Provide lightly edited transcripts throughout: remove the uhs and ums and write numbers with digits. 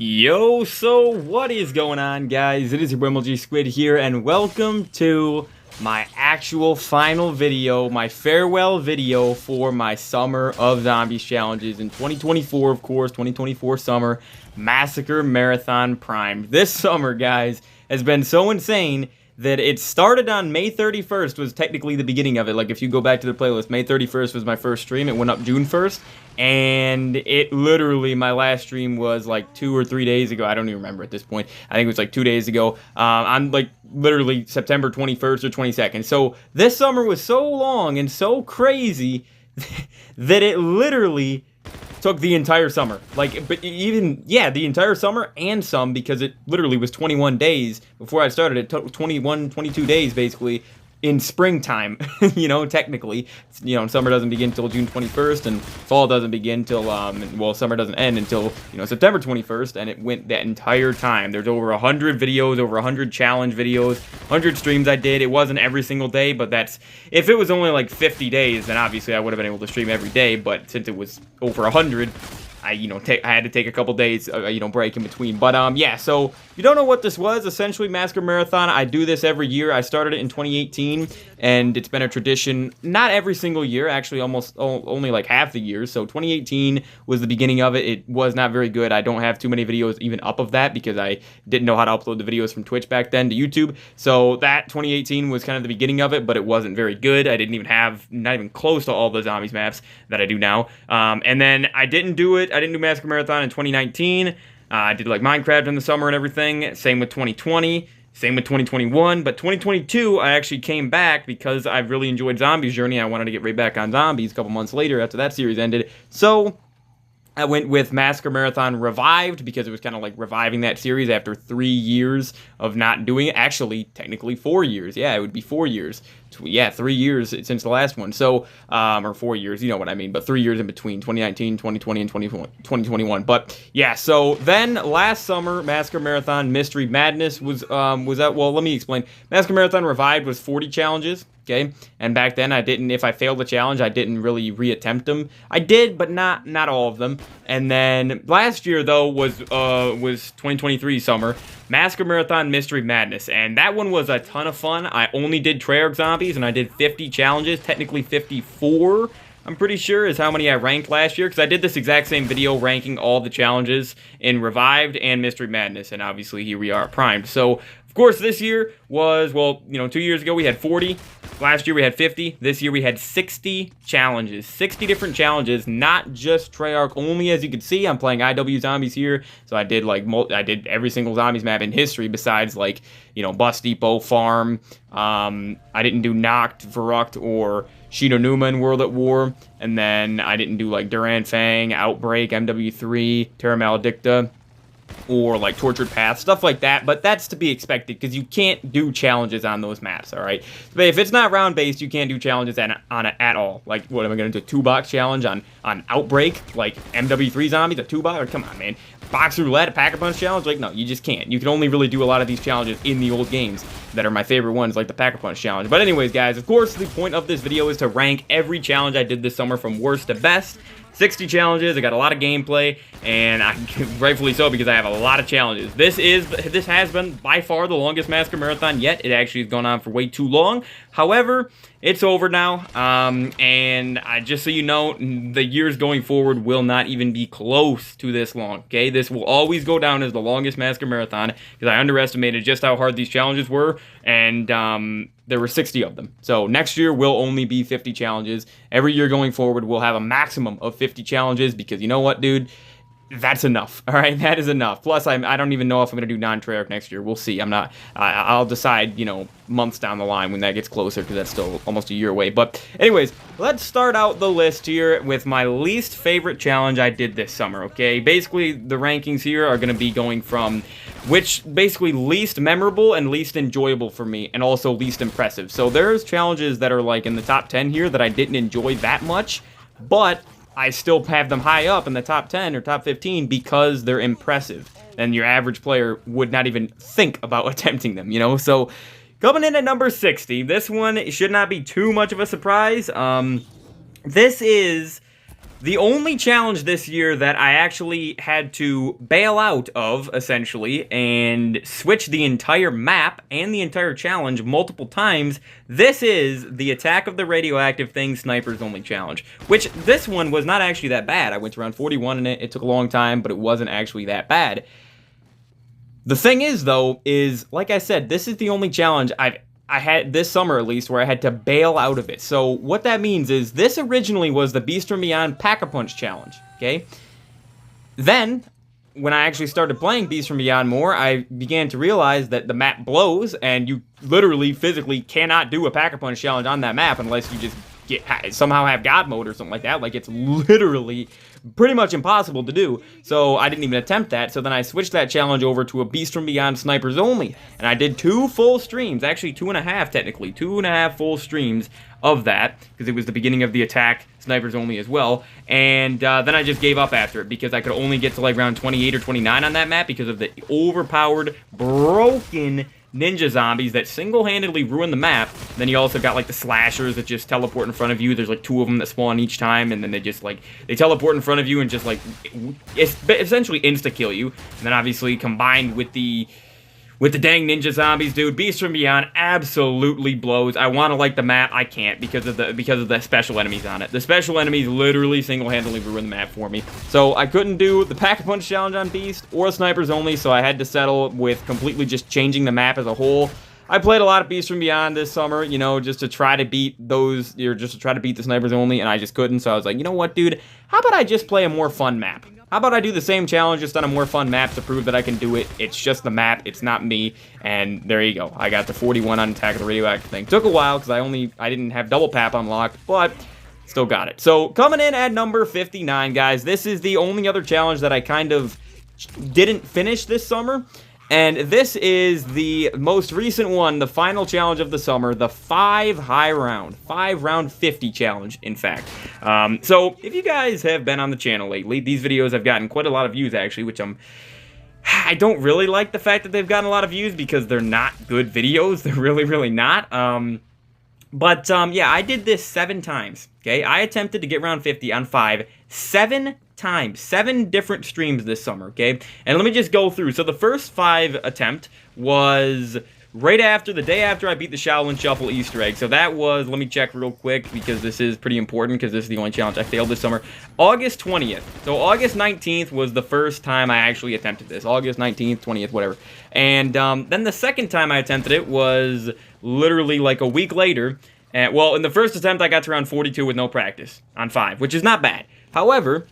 Yo, so what is going on, guys? It is your boy Squid here, and welcome to my actual final video, my farewell video for my Summer of Zombies challenges in 2024, of course, 2024 summer, Massacre Marathon Prime. This summer, guys, has been so insane that it started on May 31st was technically the beginning of it. Like, if you go back to the playlist, May 31st was my first stream. It went up June 1st, and it literally, my last stream was like 2 or 3 days ago. I don't even remember at this point. I think it was like 2 days ago. I'm like literally September 21st or 22nd. So this summer was so long and so crazy that it literally took the entire summer. Like, but even, yeah, the entire summer and some, because it literally was 21 days before I started. It took 21, 22 days, basically, in springtime, you know, technically. You know, summer doesn't begin until June 21st, and fall doesn't begin till, well, summer doesn't end until, you know, September 21st, and it went that entire time. There's over 100 videos, over 100 challenge videos, 100 streams I did. It wasn't every single day, but that's, if it was only like 50 days, then obviously I would have been able to stream every day, but since it was over 100, I had to take a couple days, break in between. But, yeah, so if you don't know what this was, essentially Massacre Marathon, I do this every year. I started it in 2018, and it's been a tradition, not every single year, actually almost only like half the years. So 2018 was the beginning of it. It was not very good. I don't have too many videos even up of that because I didn't know how to upload the videos from Twitch back then to YouTube. So that 2018 was kind of the beginning of it, but it wasn't very good. I didn't even have, not even close to all the zombies maps that I do now. And then I didn't do Massacre Marathon in 2019. I did like Minecraft in the summer and everything. Same with 2020. Same with 2021. But 2022, I actually came back because I really enjoyed Zombies Journey. I wanted to get right back on Zombies a couple months later after that series ended. So I went with Massacre Marathon Revived because it was kind of like reviving that series after 3 years of not doing it. Actually, technically 4 years. Yeah, it would be 4 years. Yeah, 3 years since the last one. So, or 4 years, you know what I mean. But 3 years in between, 2019, 2020, and 2021. But, yeah, so then last summer, Massacre Marathon Mystery Madness was that, well, let me explain. Massacre Marathon Revived was 40 challenges. Okay, and back then if I failed the challenge, I didn't really reattempt them. I did, but not all of them. And then last year though was 2023 summer, Massacre Marathon Mystery Madness, and that one was a ton of fun. I only did Treyarch zombies, and I did 50 challenges, technically 54. I'm pretty sure is how many I ranked last year, because I did this exact same video ranking all the challenges in Revived and Mystery Madness, and obviously here we are Primed. So, of course, this year was, well, 2 years ago we had 40, last year we had 50, this year we had 60 challenges, 60 different challenges, not just Treyarch only. As you can see, I'm playing IW Zombies here, so I did every single Zombies map in history besides, like, Bus Depot, Farm. I didn't do Noct, Verrucht, or Shido Numa in World at War, and then I didn't do like Duran Fang, Outbreak, MW3, Terra Maledicta, or like Tortured Path, stuff like that. But that's to be expected because you can't do challenges on those maps, all right? But if it's not round-based, you can't do challenges on it at all. Like, what am I going to do, a 2-box challenge on Outbreak? Like, MW3 Zombies, a 2-box? Come on, man. Box Roulette, a Pack-a-Punch challenge? Like, no, you just can't. You can only really do a lot of these challenges in the old games that are my favorite ones, like the Pack-a-Punch challenge. But anyways, guys, of course, the point of this video is to rank every challenge I did this summer from worst to best. 60 challenges, I got a lot of gameplay, and rightfully so because I have a lot of challenges. This has been by far the longest Massacre Marathon yet. It actually has gone on for way too long. However, it's over now, and just so you know, the years going forward will not even be close to this long, okay? This will always go down as the longest Massacre Marathon because I underestimated just how hard these challenges were, and there were 60 of them. So next year will only be 50 challenges. Every year going forward, we'll have a maximum of 50 challenges because you know what, dude? That's enough, all right? That is enough. Plus, I don't even know if I'm going to do non-Treyarch next year. We'll see. I'll decide, months down the line when that gets closer because that's still almost a year away. But anyways, let's start out the list here with my least favorite challenge I did this summer, okay? Basically, the rankings here are going to be going from which basically least memorable and least enjoyable for me, and also least impressive. So there's challenges that are like in the top 10 here that I didn't enjoy that much, but I still have them high up in the top 10 or top 15 because they're impressive. And your average player would not even think about attempting them, So coming in at number 60, this one should not be too much of a surprise. This is The only challenge this year that I actually had to bail out of, essentially, and switch the entire map and the entire challenge multiple times, this is the Attack of the Radioactive Thing Snipers Only Challenge. Which, this one was not actually that bad. I went to round 41 in it. It took a long time, but it wasn't actually that bad. The thing is, though, is, like I said, this is the only challenge I had this summer, at least, where I had to bail out of it. So what that means is this originally was the Beast from Beyond Pack-a-Punch challenge, okay? Then, when I actually started playing Beast from Beyond more, I began to realize that the map blows, and you literally, physically cannot do a Pack-a-Punch challenge on that map unless you just somehow have God mode or something like that. Like, it's literally pretty much impossible to do. So I didn't even attempt that. So then I switched that challenge over to a Beast from Beyond Snipers Only. And I did 2 full streams, actually 2.5 technically, 2.5 full streams of that, because it was the beginning of the Attack Snipers Only as well. And then I just gave up after it, because I could only get to like round 28 or 29 on that map because of the overpowered, broken ninja zombies that single-handedly ruin the map. Then you also got like the slashers that just teleport in front of you. There's like 2 of them that spawn each time, and then they just like, they teleport in front of you and just like, essentially insta-kill you. And then obviously combined with the dang ninja zombies, dude, Beast from Beyond absolutely blows. I want to like the map, I can't because of the special enemies on it. The special enemies literally single-handedly ruin the map for me. So I couldn't do the Pack-a-Punch challenge on Beast or Snipers Only, so I had to settle with completely just changing the map as a whole. I played a lot of Beast from Beyond this summer, you know, just to try to beat those, or just to try to beat the Snipers Only, and I just couldn't. So I was like, you know what, dude? How about I just play a more fun map? How about I do the same challenge just on a more fun map to prove that I can do it? It's just the map, it's not me, and there you go. I got the 41 on Attack of the Radioactive Thing. Took a while because I didn't have double pap unlocked, but still got it. So coming in at number 59, guys, this is the only other challenge that I kind of didn't finish this summer. And this is the most recent one, the final challenge of the summer, the 5 round 50 challenge, in fact. So if you guys have been on the channel lately, these videos have gotten quite a lot of views, actually, which I don't really like the fact that they've gotten a lot of views because they're not good videos. They're really, really not. Yeah, I did this 7 times, okay? I attempted to get round 50 on 5, 7 times, 7 different streams this summer, okay? And let me just go through. So the first 5 attempt was right after, the day after I beat the Shaolin Shuffle Easter egg. So that was, let me check real quick because this is pretty important because this is the only challenge I failed this summer. August 20th. So August 19th was the first time I actually attempted this. August 19th, 20th, whatever. And then the second time I attempted it was literally like a week later. And, well, in the first attempt, I got to round 42 with no practice on 5, which is not bad. However,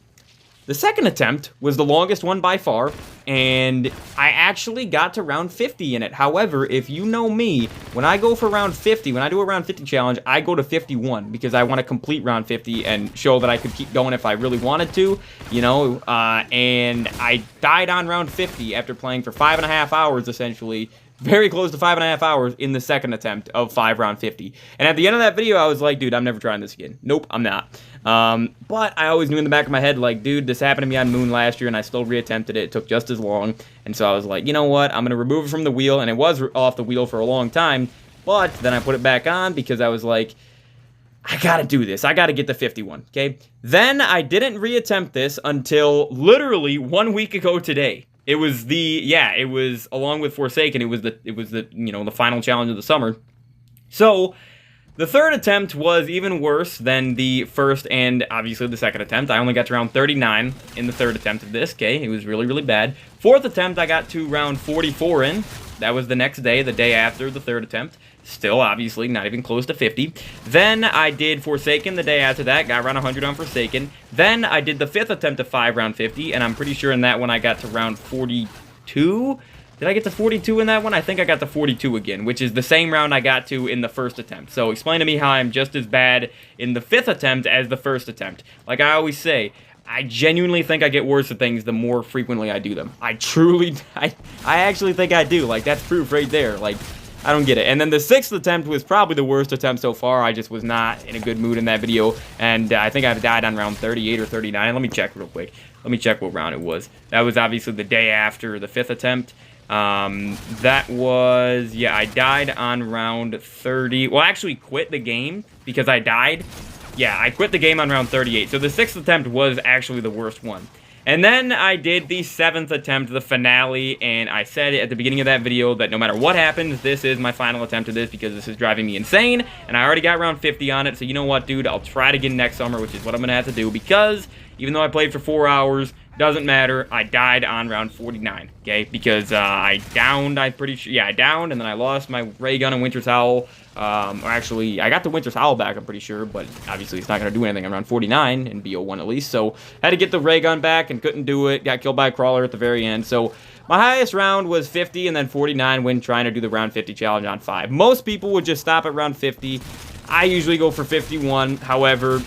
the second attempt was the longest one by far, and I actually got to round 50 in it. However, if you know me, when I go for round 50, when I do a round 50 challenge, I go to 51 because I want to complete round 50 and show that I could keep going if I really wanted to, you know, and I died on round 50 after playing for 5.5 hours, essentially, very close to 5.5 hours in the second attempt of 5 round 50. And at the end of that video, I was like, dude, I'm never trying this again. Nope, I'm not. But I always knew in the back of my head, like, dude, this happened to me on Moon last year, and I still reattempted it. It took just as long. And so I was like, you know what? I'm going to remove it from the wheel. And it was off the wheel for a long time. But then I put it back on because I was like, I got to do this. I got to get the 51, okay? Then I didn't reattempt this until literally 1 week ago today. It was it was along with Forsaken, it was the you know, the final challenge of the summer. So the third attempt was even worse than the first and obviously the second attempt. I only got to round 39 in the third attempt of this, okay? It was really, really bad. Fourth attempt, I got to round 44 in. That was the next day, the day after the third attempt. Still, obviously, not even close to 50. Then I did Forsaken the day after that, got around 100 on Forsaken. Then I did the 5th attempt of 5 round 50, and I'm pretty sure in that one I got to round 42. Did I get to 42 in that one? I think I got to 42 again, which is the same round I got to in the first attempt. So explain to me how I'm just as bad in the 5th attempt as the first attempt. Like I always say, I genuinely think I get worse at things the more frequently I do them. I actually think I do. Like, that's proof right there. Like, I don't get it. And then the 6th attempt was probably the worst attempt so far. I just was not in a good mood in that video. And I think I've died on round 38 or 39. Let me check real quick. Let me check what round it was. That was obviously the day after the 5th attempt. That was, yeah, I died on round 30. Well, I actually quit the game because I died. yeah, I quit the game on round 38. So the 6th attempt was actually the worst one. And then I did the 7th attempt, the finale, and I said at the beginning of that video that no matter what happens, this is my final attempt at this because this is driving me insane, and I already got round 50 on it, so you know what, dude, I'll try it again next summer, which is what I'm going to have to do, because even though I played for 4 hours, doesn't matter, I died on round 49, okay, because I downed, I'm pretty sure, yeah, I downed, and then I lost my ray gun and Winter's Howl, or actually, I got the Winter's Howl back, I'm pretty sure, but obviously it's not going to do anything on round 49, in BO1 at least, so had to get the ray gun back and couldn't do it, got killed by a crawler at the very end, so my highest round was 50 and then 49 when trying to do the round 50 challenge on 5. Most people would just stop at round 50, I usually go for 51, however,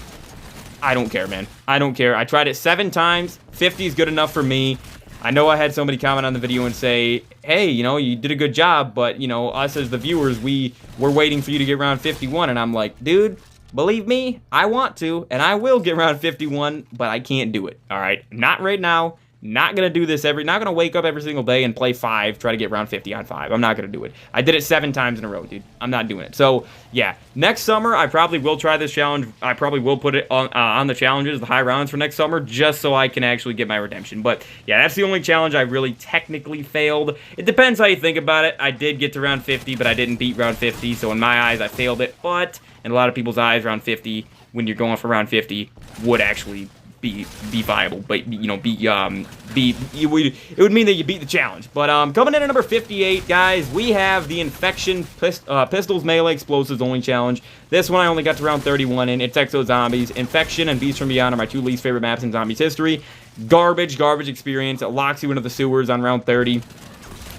I don't care, man. I don't care. I tried it 7 times. 50 is good enough for me. I know I had somebody comment on the video and say, hey, you know, you did a good job, but, you know, us as the viewers, we're waiting for you to get round 51. And I'm like, dude, believe me, I want to, and I will get round 51, but I can't do it, all right? Not right now. Not going to do this not going to wake up every single day and play 5, try to get round 50 on 5. I'm not going to do it. I did it 7 times in a row, dude. I'm not doing it. So, yeah, next summer, I probably will try this challenge. I probably will put it on the challenges, the high rounds for next summer, just so I can actually get my redemption. But, yeah, that's the only challenge I really technically failed. It depends how you think about it. I did get to round 50, but I didn't beat round 50, so in my eyes, I failed it. But in a lot of people's eyes, round 50, when you're going for round 50, would actually be viable, but you know, it would mean that you beat the challenge. But coming in at number 58, guys, we have the Infection Pistols Melee Explosives only challenge. This one I only got to round 31 in. It's Exo Zombies. Infection and Beast from Beyond are my 2 least favorite maps in Zombies history. Garbage experience. It locks you into the sewers on round 30.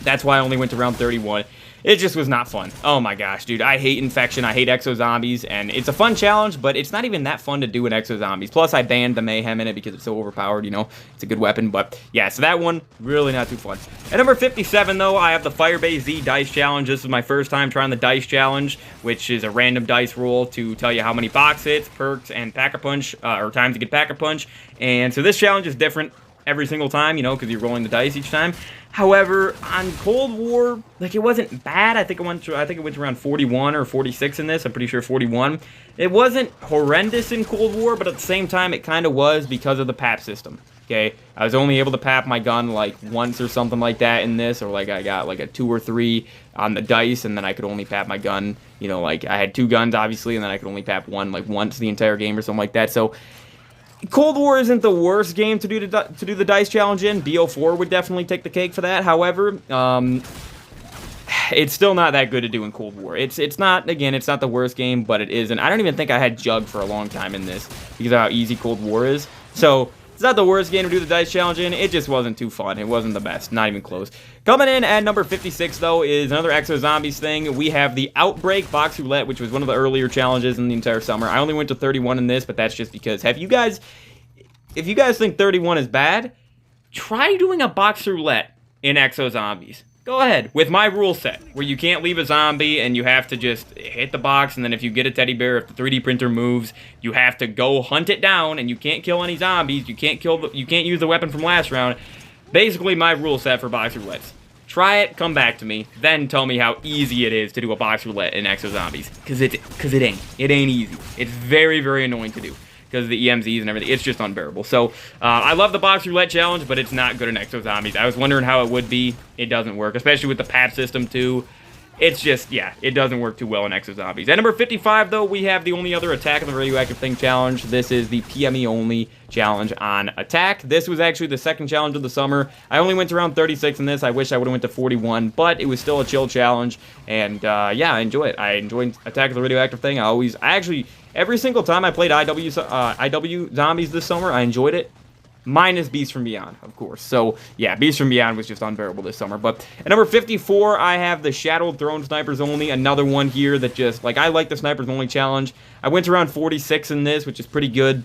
That's why I only went to round 31. It just was not fun. Oh my gosh, dude. I hate Infection. I hate Exo Zombies. And it's a fun challenge, but it's not even that fun to do in Exo Zombies. Plus, I banned the Mayhem in it because it's so overpowered, you know. It's a good weapon. But yeah, so that one, really not too fun. At number 57, though, I have the Firebase Z Dice Challenge. This is my first time trying the Dice Challenge, which is a random dice roll to tell you how many box hits, perks, and Pack-a-Punch, or times to get Pack-a-Punch. And so this challenge is different every single time, you know, because you're rolling the dice each time. However, on Cold War, like, it wasn't bad. I think it went to around 41 or 46 in this. I'm pretty sure 41. It wasn't horrendous in Cold War, but at the same time, it kind of was because of the PAP system. Okay, I was only able to PAP my gun like once or something like that in this, or like I got like a 2 or 3 on the dice, and then I could only PAP my gun. You know, like I had 2 guns obviously, and then I could only PAP one like once the entire game or something like that. So Cold War isn't the worst game to do the dice challenge in. BO4 would definitely take the cake for that. However, it's still not that good to do in Cold War. It's not, again, it's not the worst game, but it isn't. I don't even think I had Jug for a long time in this because of how easy Cold War is. So it's not the worst game to do the dice challenge in. It just wasn't too fun. It wasn't the best. Not even close. Coming in at number 56, though, is another Exo Zombies thing. We have the Outbreak Box Roulette, which was one of the earlier challenges in the entire summer. I only went to 31 in this, but that's just because if you guys think 31 is bad, try doing a Box Roulette in Exo Zombies. Go ahead, with my rule set, where you can't leave a zombie and you have to just hit the box, and then if you get a teddy bear, if the 3D printer moves, you have to go hunt it down, and you can't kill any zombies, you can't use the weapon from last round. Basically, my rule set for Box Roulettes. Try it, come back to me, then tell me how easy it is to do a Box Roulette in Exo Zombies. Because it ain't. It ain't easy. It's very, very annoying to do. Because of the EMZs and everything. It's just unbearable. So, I love the Box Roulette challenge, but it's not good in Exo Zombies. I was wondering how it would be. It doesn't work, especially with the PAP system, too. It's just, yeah, it doesn't work too well in Exo Zombies. At number 55, though, we have the only other Attack of the Radioactive Thing challenge. This is the PME only challenge on Attack. This was actually the second challenge of the summer. I only went to around 36 in this. I wish I would have went to 41, but it was still a chill challenge. And, yeah, I enjoy it. I enjoyed Attack of the Radioactive Thing. Every single time I played IW Zombies this summer, I enjoyed it. Minus Beast from Beyond, of course. So, yeah, Beast from Beyond was just unbearable this summer. But at number 54, I have the Shadowed Throne Snipers Only. Another one here that just, like, I like the Snipers Only challenge. I went to around 46 in this, which is pretty good.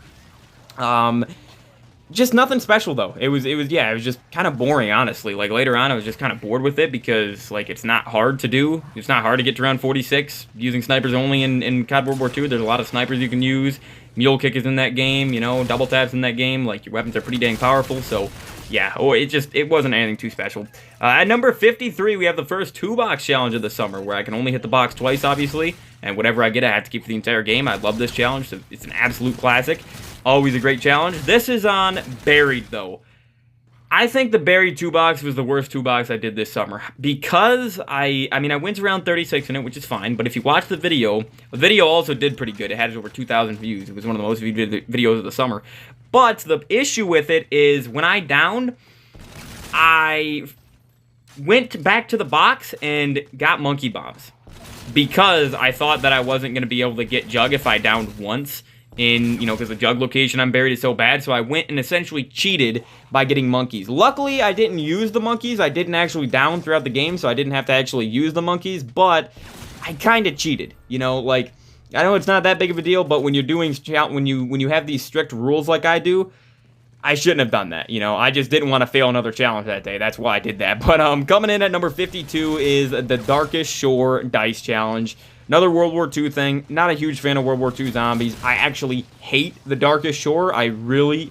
Just nothing special though. It was just kind of boring, honestly. Like later on, I was just kind of bored with it because like it's not hard to do. It's not hard to get to round 46 using snipers only in COD World War II. There's a lot of snipers you can use. Mule kick is in that game, you know, double taps in that game. Like your weapons are pretty dang powerful. So yeah, it wasn't anything too special. At number 53, we have the first 2-box challenge of the summer, where I can only hit the box twice, obviously, and whatever I get, I have to keep for the entire game. I love this challenge. So it's an absolute classic. Always a great challenge. This is on Buried, though. I think the Buried 2-box was the worst 2-box I did this summer, because I went around 36 in it, which is fine, but if you watch the video also did pretty good. It had over 2,000 views. It was one of the most viewed videos of the summer. But the issue with it is when I downed, I went back to the box and got monkey bombs, because I thought that I wasn't going to be able to get Jug if I downed once. Because the Jug location I'm buried is so bad, so I went and essentially cheated by getting monkeys. Luckily, I didn't use the monkeys. I didn't actually down throughout the game, so I didn't have to actually use the monkeys, but I kind of cheated, like, I know it's not that big of a deal, but when you're doing, when you have these strict rules like I do, I shouldn't have done that, I just didn't want to fail another challenge that day. That's why I did that. But coming in at number 52 is the Darkest Shore Dice Challenge. Another World War II thing. Not a huge fan of World War II zombies. I actually hate the Darkest Shore. I really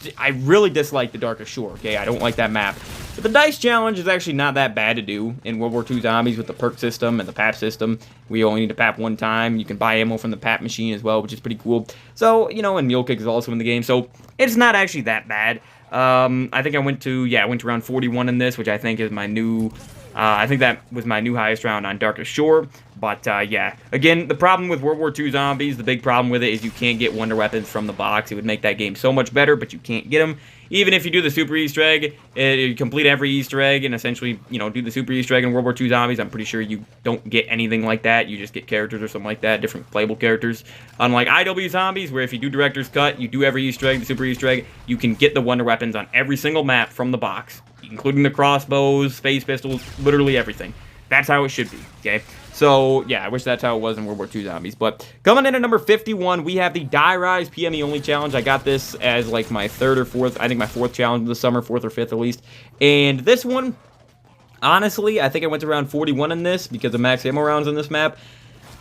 dislike the Darkest Shore, okay? I don't like that map. But the Dice Challenge is actually not that bad to do in World War II zombies with the perk system and the PAP system. We only need to PAP one time. You can buy ammo from the PAP machine as well, which is pretty cool. So, and Mule Kick is also in the game, so it's not actually that bad. I think I went to round 41 in this, which I think is my new... I think that was my new highest round on Darkest Shore. But, yeah. Again, the problem with World War II zombies, the big problem with it is you can't get wonder weapons from the box. It would make that game so much better, but you can't get them. Even if you do the super Easter egg, you complete every Easter egg and essentially, do the super Easter egg in World War II zombies, I'm pretty sure you don't get anything like that. You just get characters or something like that, different playable characters. Unlike IW zombies, where if you do Director's Cut, you do every Easter egg, the super Easter egg, you can get the wonder weapons on every single map from the box, including the crossbows, space pistols, literally everything. That's how it should be, okay? So, yeah, I wish that's how it was in World War II zombies. But coming in at number 51, we have the Die Rise PME Only Challenge. I got this as, like, my third or fourth, I think my fourth challenge of the summer, fourth or fifth at least. And this one, honestly, I think I went to round 41 in this because of max ammo rounds on this map.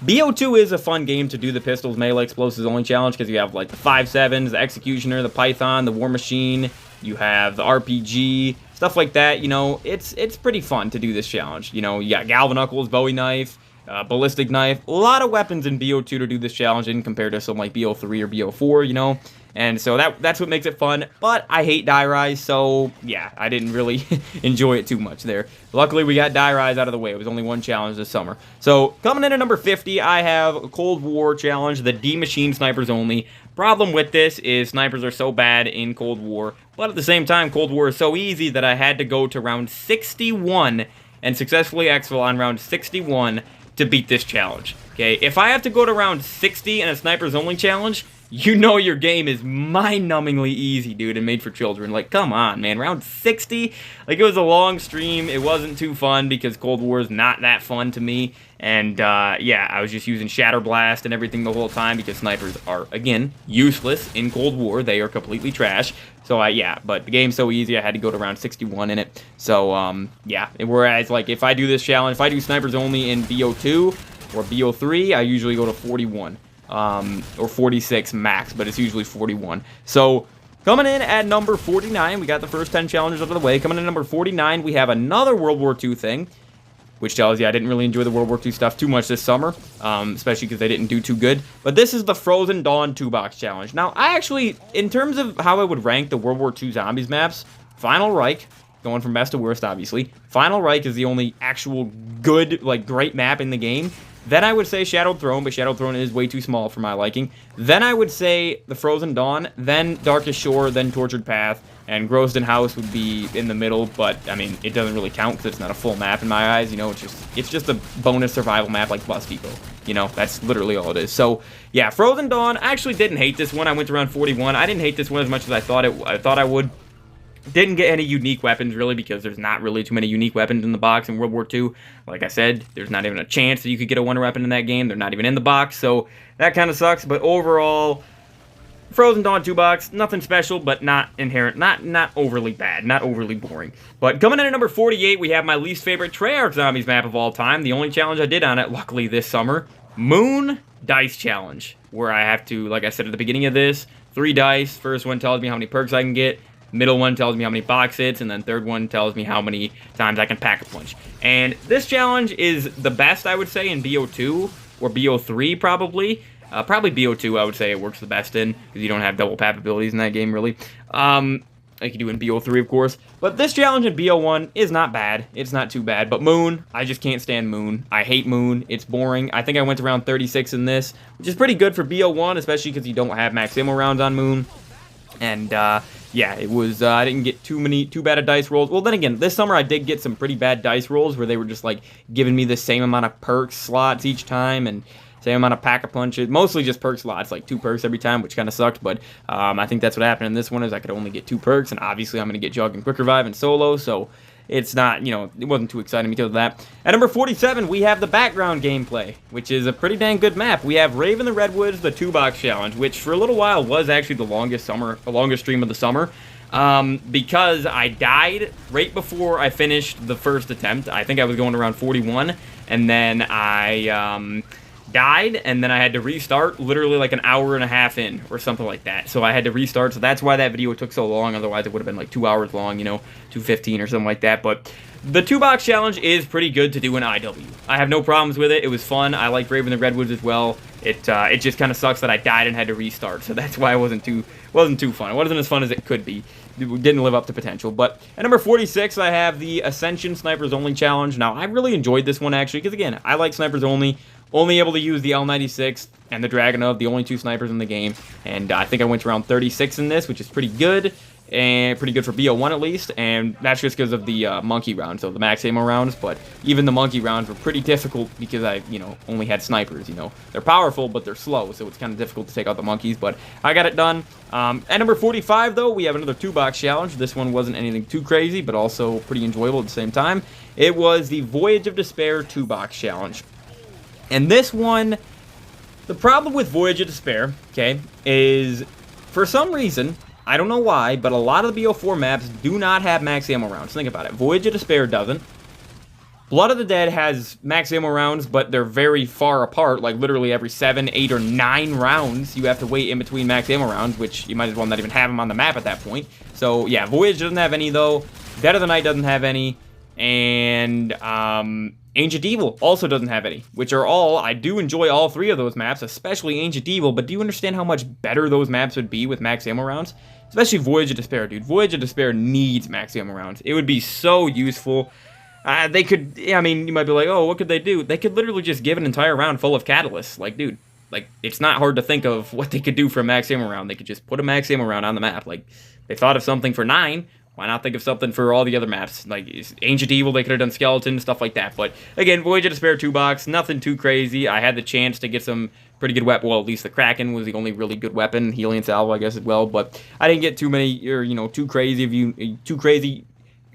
BO2 is a fun game to do the Pistols Melee Explosives Only Challenge because you have, like, the 5.7s, the Executioner, the Python, the War Machine, you have the RPG, stuff like that. It's pretty fun to do this challenge. You got Galvan Knuckles, Bowie Knife, Ballistic Knife, a lot of weapons in BO2 to do this challenge in compared to something like BO3 or BO4, and so that's what makes it fun. But I hate Die Rise, so yeah, I didn't really enjoy it too much there. Luckily, we got Die Rise out of the way. It was only one challenge this summer. So coming in at number 50, I have a Cold War challenge, the D-Machine Snipers Only. Problem with this is snipers are so bad in Cold War, but at the same time, Cold War is so easy that I had to go to round 61 and successfully exfil on round 61 to beat this challenge, okay? If I have to go to round 60 in a snipers only challenge, your game is mind-numbingly easy, dude, and made for children. Like, come on, man. Round 60? Like, it was a long stream. It wasn't too fun because Cold War is not that fun to me. And, yeah, I was just using Shatter Blast and everything the whole time because snipers are, again, useless in Cold War. They are completely trash. So, yeah, but the game's so easy, I had to go to round 61 in it. So, yeah. Whereas, like, if I do this challenge, if I do snipers only in BO2 or BO3, I usually go to 41. Or 46 max, but it's usually 41. So, coming in at number 49, we got the first 10 challenges out of the way. Coming in at number 49, we have another World War II thing, which tells you I didn't really enjoy the World War II stuff too much this summer, especially because they didn't do too good. But this is the Frozen Dawn 2-box challenge. Now, I actually, in terms of how I would rank the World War II zombies maps, Final Reich, going from best to worst, obviously. Final Reich is the only actual good, like, great map in the game. Then I would say Shadowed Throne, but Shadowed Throne is way too small for my liking. Then I would say the Frozen Dawn, then Darkest Shore, then Tortured Path, and Grosden House would be in the middle, but, I mean, it doesn't really count because it's not a full map in my eyes, it's just a bonus survival map like Bus Depot. That's literally all it is. So, yeah, Frozen Dawn, I actually didn't hate this one. I went to round 41. I didn't hate this one as much as I thought I would. Didn't get any unique weapons, really, because there's not really too many unique weapons in the box in World War II. Like I said, there's not even a chance that you could get a wonder weapon in that game. They're not even in the box, so that kind of sucks. But overall, Frozen Dawn 2-box, nothing special, but not inherent, not overly bad, not overly boring. But coming in at number 48, we have my least favorite Treyarch Zombies map of all time. The only challenge I did on it, luckily this summer, Moon Dice Challenge, where I have to, like I said at the beginning of this, 3 dice. First one tells me how many perks I can get. Middle one tells me how many box hits, and then third one tells me how many times I can pack a punch. And this challenge is the best, I would say, in BO2 or BO3 probably. Probably BO2, I would say it works the best in, because you don't have double pap abilities in that game, really. Like you do in BO3, of course. But this challenge in BO1 is not bad. It's not too bad. But Moon, I just can't stand Moon. I hate Moon. It's boring. I think I went around 36 in this, which is pretty good for BO1, especially because you don't have max ammo rounds on Moon. And, yeah, it was, I didn't get too bad of dice rolls. Well, then again, this summer I did get some pretty bad dice rolls where they were just, like, giving me the same amount of perk slots each time, and same amount of pack-a-punches, mostly just perk slots, like 2 perks every time, which kind of sucked, but I think that's what happened in this one, is I could only get 2 perks, and obviously I'm going to get Jug and Quick Revive and Solo, so it's not, you know, it wasn't too exciting because of that. At number 47, we have the background gameplay, which is a pretty dang good map. We have Rave in the Redwoods, the 2-box challenge, which for a little while was actually the longest stream of the summer. Because I died right before I finished the first attempt. I think I was going around 41, and then I, died, and then I had to restart literally like an hour and a half in or something like that. So I had to restart, so that's why that video took so long. Otherwise it would have been like 2 hours long, you know, 2:15 or something like that. But the 2-box challenge is pretty good to do in IW. I have no problems with it. It was fun. I like Brave in the Redwoods as well. It just kind of sucks that I died and had to restart, so that's why it wasn't too fun. It wasn't as fun as it could be. It didn't live up to potential. But at number 46, I have the Ascension Snipers Only Challenge. Now, I really enjoyed this one, actually, because, again, I like Snipers Only. Only able to use the L96 and the Dragunov, the only 2 snipers in the game. And I think I went around 36 in this, which is pretty good. And pretty good for BO1 at least. And that's just because of the monkey round, so the max ammo rounds. But even the monkey rounds were pretty difficult because I, you know, only had snipers, you know. They're powerful, but they're slow, so it's kind of difficult to take out the monkeys. But I got it done. At number 45, though, we have another 2-box challenge. This one wasn't anything too crazy, but also pretty enjoyable at the same time. It was the Voyage of Despair 2-box challenge. And this one, the problem with Voyage of Despair, okay, is for some reason, I don't know why, but a lot of the BO4 maps do not have max ammo rounds. Think about it. Voyage of Despair doesn't. Blood of the Dead has max ammo rounds, but they're very far apart, like literally every 7, 8, or 9 rounds, you have to wait in between max ammo rounds, which you might as well not even have them on the map at that point. So, yeah, Voyage doesn't have any, though. Dead of the Night doesn't have any. And, Ancient Evil also doesn't have any, which are all, I do enjoy all 3 of those maps, especially Ancient Evil, but do you understand how much better those maps would be with max ammo rounds? Especially Voyage of Despair, dude. Voyage of Despair needs max ammo rounds. It would be so useful. They could, I mean, you might be like, oh, what could they do? They could literally just give an entire round full of catalysts. Like, dude, like, it's not hard to think of what they could do for a max ammo round. They could just put a max ammo round on the map. Like, they thought of something for 9. Why not think of something for all the other maps? Like, Ancient Evil, they could have done Skeleton, stuff like that. But, again, Voyage of Despair 2-box, nothing too crazy. I had the chance to get some pretty good weapon. Well, at least the Kraken was the only really good weapon. Helium Salvo, I guess, as well. But I didn't get too many, or, you know, too crazy. I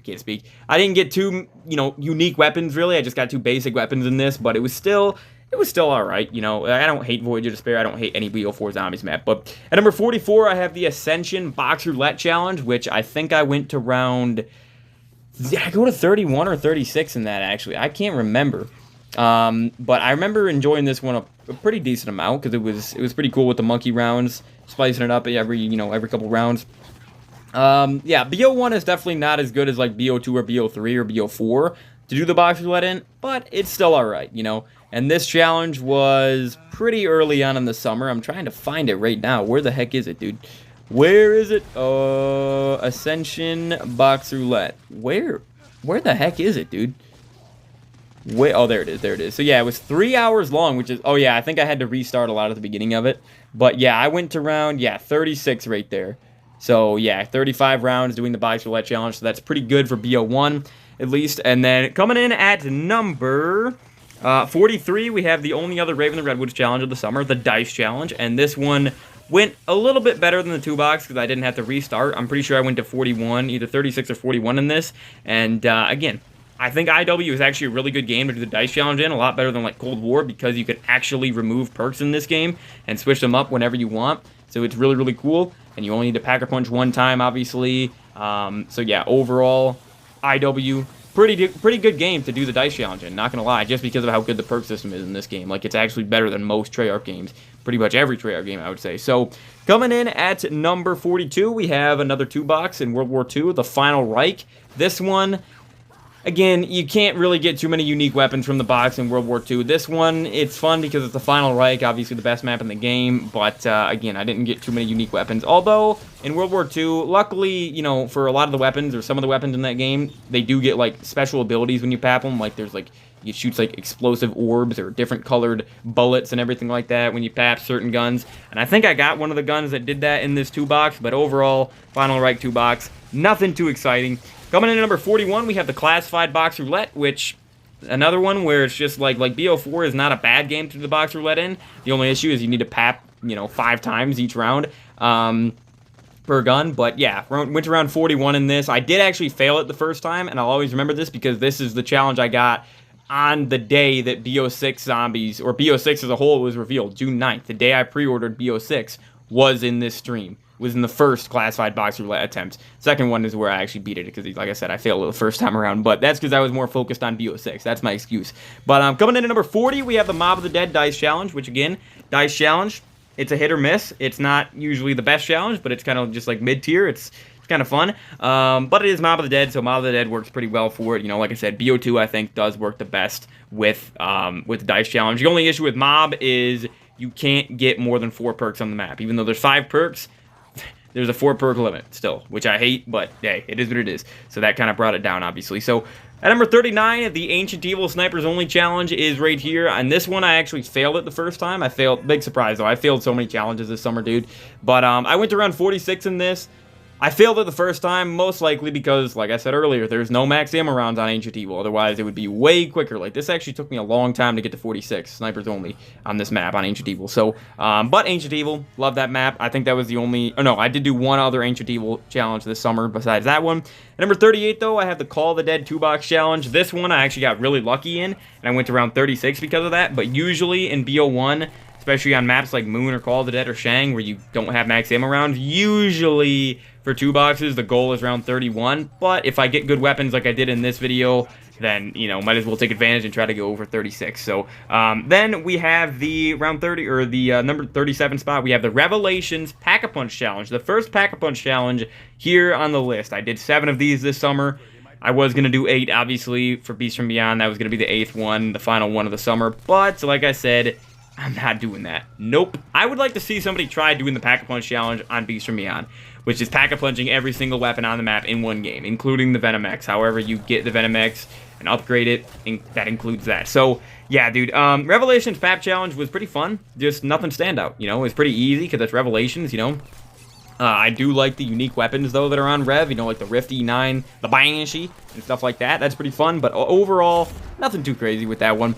can't speak. I didn't get too, you know, unique weapons, really. I just got 2 basic weapons in this. But it was still alright, you know. I don't hate Voyage of Despair. I don't hate any BO4 Zombies map. But at number 44, I have the Ascension Box Roulette Challenge, which I think I went to round... Did I go to 31 or 36 in that, actually? I can't remember. But I remember enjoying this one a pretty decent amount, because it was pretty cool with the monkey rounds, splicing it up every couple rounds. Yeah, BO1 is definitely not as good as, like, BO2 or BO3 or BO4 to do the box roulette in, but it's still alright, you know. And this challenge was pretty early on in the summer. I'm trying to find it right now. Where the heck is it, dude? Where is it? Ascension Box Roulette. Where the heck is it, dude? Wait, oh, there it is. So, yeah, it was 3 hours long, which is... Oh, yeah, I think I had to restart a lot at the beginning of it. But, yeah, I went to round, 36 right there. So, yeah, 35 rounds doing the Box Roulette Challenge. So, that's pretty good for BO1, at least. And then coming in at number... 43, we have the only other Rave in the Redwoods challenge of the summer, the Dice Challenge, and this one went a little bit better than the 2-box because I didn't have to restart. I'm pretty sure I went to 41, either 36 or 41 in this, and again, I think IW is actually a really good game to do the Dice Challenge in, a lot better than like Cold War because you can actually remove perks in this game and switch them up whenever you want. So it's really, really cool. And you only need to Pack-a-Punch one time, obviously. So yeah, overall, IW, pretty good game to do the dice challenge in, not gonna lie, just because of how good the perk system is in this game. Like, it's actually better than most Treyarch games. Pretty much every Treyarch game, I would say. So, coming in at number 42, we have another 2-box in World War II, the Final Reich. This one, again, you can't really get too many unique weapons from the box in World War II. This one, it's fun because it's the Final Reich, obviously the best map in the game, but again, I didn't get too many unique weapons. Although, in World War II, luckily, you know, for a lot of the weapons, or some of the weapons in that game, they do get, like, special abilities when you pap them. Like, there's, like, it shoots, like, explosive orbs or different colored bullets and everything like that when you pap certain guns. And I think I got one of the guns that did that in this 2-box, but overall, Final Reich 2-box, nothing too exciting. Coming in at number 41, we have the Classified Box Roulette, which, another one where it's just like BO4 is not a bad game to do the Box Roulette in. The only issue is you need to pap, you know, 5 times each round per gun. But yeah, went around 41 in this. I did actually fail it the first time, and I'll always remember this because this is the challenge I got on the day that BO6 Zombies, or BO6 as a whole, was revealed, June 9th. The day I pre-ordered BO6 was in this stream. Was in the first Classified Box Roulette attempt. Second one is where I actually beat it, because, like I said, I failed it the first time around, but that's because I was more focused on BO6. That's my excuse. But coming in at number 40, we have the Mob of the Dead Dice Challenge, which, again, Dice Challenge, it's a hit or miss. It's not usually the best challenge, but it's kind of just like mid-tier. It's kind of fun. But it is Mob of the Dead, so Mob of the Dead works pretty well for it. You know, like I said, BO2, I think, does work the best with the Dice Challenge. The only issue with Mob is you can't get more than 4 perks on the map. Even though there's 5 perks, there's a 4 perk limit still, which I hate, but hey, it is what it is. So that kind of brought it down, obviously. So at number 39, the Ancient Evil Snipers Only Challenge is right here. And this one, I actually failed it the first time. I failed, big surprise though. I failed so many challenges this summer, dude. But I went to around 46 in this. I failed it the first time, most likely because, like I said earlier, there's no max ammo rounds on Ancient Evil. Otherwise, it would be way quicker. Like, this actually took me a long time to get to 46, snipers only, on this map, on Ancient Evil. So, but Ancient Evil, love that map. I think that was the only, oh no, I did do one other Ancient Evil challenge this summer besides that one. At number 38, though, I have the Call of the Dead 2-box challenge. This one I actually got really lucky in, and I went to around 36 because of that. But usually in BO1, especially on maps like Moon or Call of the Dead or Shang, where you don't have max ammo rounds, usually for 2 boxes, the goal is around 31, but if I get good weapons like I did in this video, then, you know, might as well take advantage and try to go over 36. So, then we have the round 30, or the number 37 spot, we have the Revelations Pack-a-Punch Challenge. The first Pack-a-Punch Challenge here on the list. I did 7 of these this summer. I was going to do 8, obviously, for Beast from Beyond. That was going to be the 8th one, the final one of the summer, but, like I said, I'm not doing that. Nope. I would like to see somebody try doing the Pack-a-Punch Challenge on Beast from Beyond, which is Pack-a-Punching every single weapon on the map in one game, including the Venom X. However you get the Venom X and upgrade it, that includes that. So, yeah, dude, Revelations Pap Challenge was pretty fun. Just nothing standout, you know? It's pretty easy because it's Revelations, you know? I do like the unique weapons, though, that are on Rev. You know, like the Rift E9, the Banshee, and stuff like that. That's pretty fun, but overall, nothing too crazy with that one.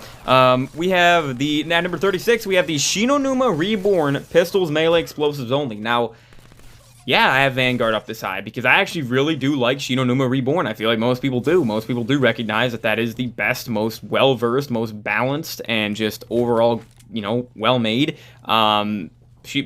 We have at number 36, we have the Shinonuma Reborn Pistols Melee Explosives Only. Now, yeah, I have Vanguard up this high because I actually really do like Shinonuma Reborn. I feel like most people do. Most people do recognize that that is the best, most well-versed, most balanced, and just overall, you know, well-made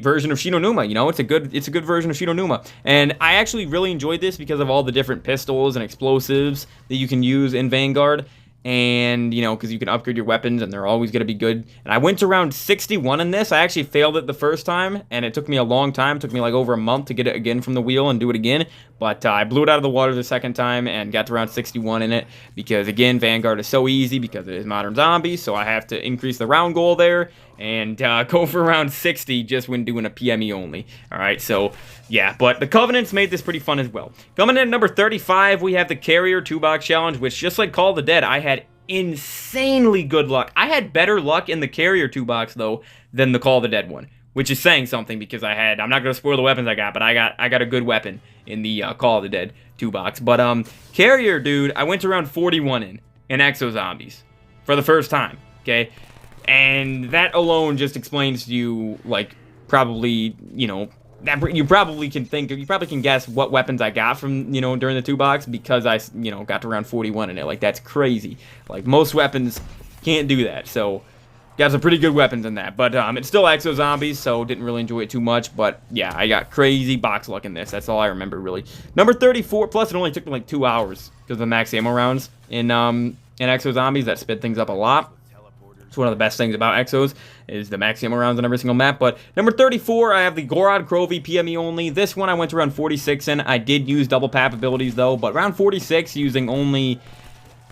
version of Shinonuma. You know, it's a good version of Shinonuma. And I actually really enjoyed this because of all the different pistols and explosives that you can use in Vanguard. And, you know, because you can upgrade your weapons and they're always going to be good. And I went to around 61 in this. I actually failed it the first time, and it took me a long time. It took me like over a month to get it again from the wheel and do it again. But I blew it out of the water the second time and got to around 61 in it. Because, again, Vanguard is so easy because it is Modern Zombies. So I have to increase the round goal there and go for around 60 just when doing a PME only. Alright, so yeah, but the Covenants made this pretty fun as well. Coming in at number 35, we have the Carrier 2-box challenge, which, just like Call of the Dead, I had insanely good luck. I had better luck in the Carrier 2-box, though, than the Call of the Dead one, which is saying something because I'm not going to spoil the weapons I got, but I got a good weapon in the Call of the Dead 2-box. But Carrier, dude, I went to around 41 in Exo Zombies for the first time, okay? And that alone just explains to you, like, probably, you know, that you probably can guess what weapons I got from, you know, during the 2-box because I, you know, got to around 41 in it. Like, that's crazy. Like, most weapons can't do that. So, got some pretty good weapons in that. But it's still Exo Zombies, so didn't really enjoy it too much. But yeah, I got crazy box luck in this. That's all I remember, really. Number 34, plus it only took me like 2 hours because of the max ammo rounds in Exo Zombies. That sped things up a lot. It's one of the best things about Exos is the max ammo rounds on every single map. But number 34, I have the Gorod Krovi PME only. This one I went to round 46 in. I did use double pap abilities though, but round 46 using only,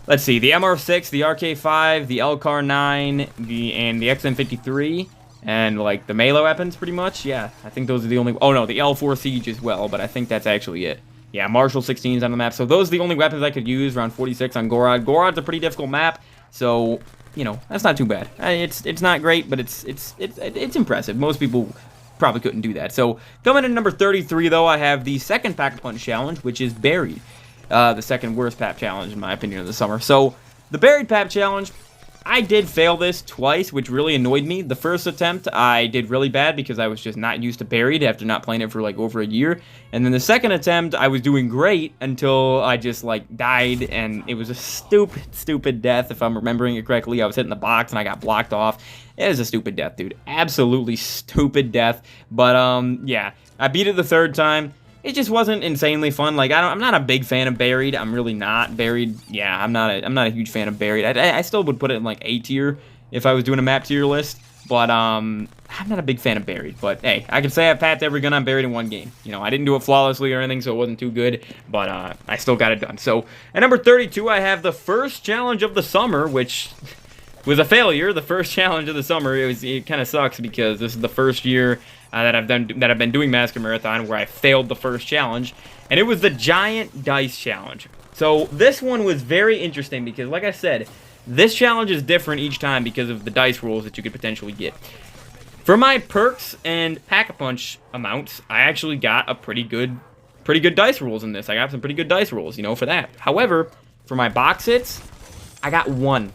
let's see, the MR6, the RK5, the LCAR9, and the XM53, and like the melee weapons pretty much. Yeah, I think those are the only, oh no, the L4 Siege as well, but I think that's actually it. Yeah, Marshall 16s on the map. So those are the only weapons I could use round 46 on Gorod. Gorod's a pretty difficult map, so you know, that's not too bad. It's not great, but it's impressive. Most people probably couldn't do that. So coming in number 33, though, I have the second Pack-a-Punch challenge, which is Buried. The second worst Pap challenge, in my opinion, of the summer. So the Buried Pap challenge, I did fail this twice, which really annoyed me. The first attempt, I did really bad because I was just not used to Buried after not playing it for like over a year. And then the second attempt, I was doing great until I just like died, and it was a stupid death, if I'm remembering it correctly. I was hitting the box and I got blocked off. It was a stupid death, dude. Absolutely stupid death. But yeah, I beat it the third time. It just wasn't insanely fun. Like I'm not a big fan of Buried. I'm really not. Buried. Yeah, I'm not a huge fan of Buried. I still would put it in like A tier if I was doing a map tier list. But I'm not a big fan of Buried. But hey, I can say I papped every gun on Buried in one game. You know, I didn't do it flawlessly or anything, so it wasn't too good. But I still got it done. So at number 32, I have the first challenge of the summer, which was a failure. The first challenge of the summer. It kind of sucks because this is the first year that I've been doing Massacre Marathon where I failed the first challenge, and it was the Giant Dice Challenge. So this one was very interesting because, like I said, this challenge is different each time because of the dice rolls that you could potentially get. For my perks and Pack-a-Punch amounts, I actually got a pretty good dice rolls in this. I got some pretty good dice rolls, you know, for that. However, for my box hits, I got one.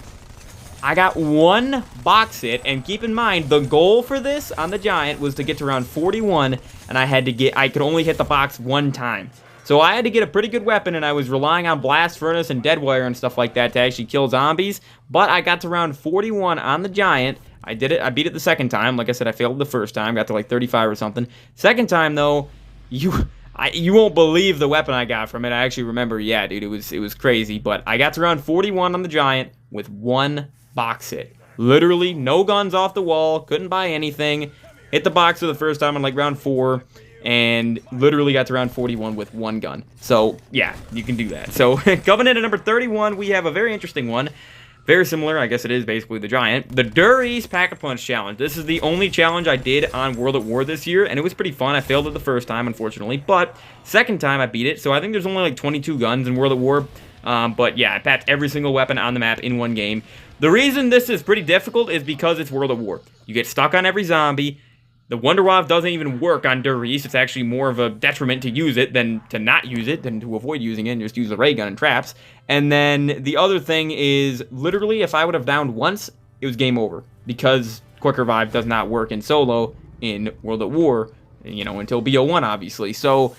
I got one box hit, and keep in mind, the goal for this on the Giant was to get to round 41, and I could only hit the box one time. So I had to get a pretty good weapon, and I was relying on Blast Furnace and Deadwire and stuff like that to actually kill zombies, but I got to round 41 on the Giant. I did it. I beat it the second time. Like I said, I failed the first time, got to like 35 or something. Second time, though, you won't believe the weapon I got from it. I actually remember, yeah, dude, it was crazy, but I got to round 41 on the Giant with one box hit. Literally no guns off the wall, couldn't buy anything, hit the box for the first time on like round 4, and literally got to round 41 with one gun. So yeah, you can do that. So coming in at number 31, we have a very interesting one. Very similar, I guess it is basically the Giant. The Duries Pack-a-Punch Challenge. This is the only challenge I did on World at War this year, and it was pretty fun. I failed it the first time, unfortunately, but second time I beat it. So I think there's only like 22 guns in World at War. But yeah, I packed every single weapon on the map in one game. The reason this is pretty difficult is because it's World at War. You get stuck on every zombie. The Wunderwaffe doesn't even work on Duries. It's actually more of a detriment to use it than to not use it, than to avoid using it and just use the ray gun and traps. And then the other thing is, literally, if I would have downed once, it was game over. Because Quick Revive does not work in solo in World at War, you know, until BO1, obviously. So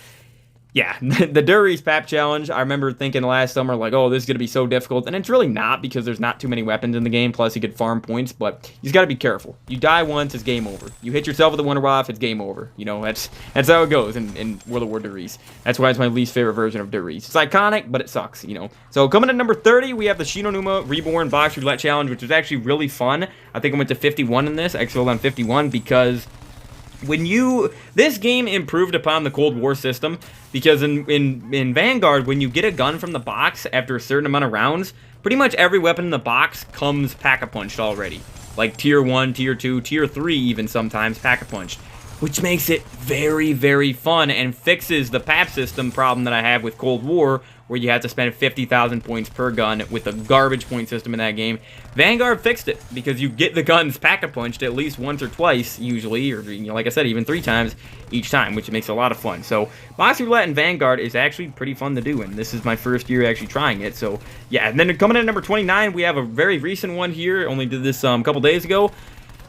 yeah, the Duries Pap Challenge, I remember thinking last summer, like, oh, this is going to be so difficult. And it's really not, because there's not too many weapons in the game, plus you could farm points, but you just got to be careful. You die once, it's game over. You hit yourself with a Wunderwaffe, it's game over. You know, that's how it goes in World of War Duries. That's why it's my least favorite version of Duries. It's iconic, but it sucks, you know. So coming at number 30, we have the Shinonuma Reborn Box Roulette Challenge, which was actually really fun. I think I went to 51 in this. I excelled on 51 because this game improved upon the Cold War system, because in Vanguard, when you get a gun from the box after a certain amount of rounds, pretty much every weapon in the box comes pack-a-punched already. Like tier 1, tier 2, tier 3 even sometimes pack-a-punched, which makes it very, very fun and fixes the PAP system problem that I have with Cold War, where you have to spend 50,000 points per gun with a garbage point system in that game. Vanguard fixed it, because you get the guns pack-a-punched at least once or twice, usually, or, you know, like I said, even 3 times each time, which makes it a lot of fun. So, Box Roulette in Vanguard is actually pretty fun to do, and this is my first year actually trying it, so, yeah. And then coming in at number 29, we have a very recent one here. Only did this a couple days ago.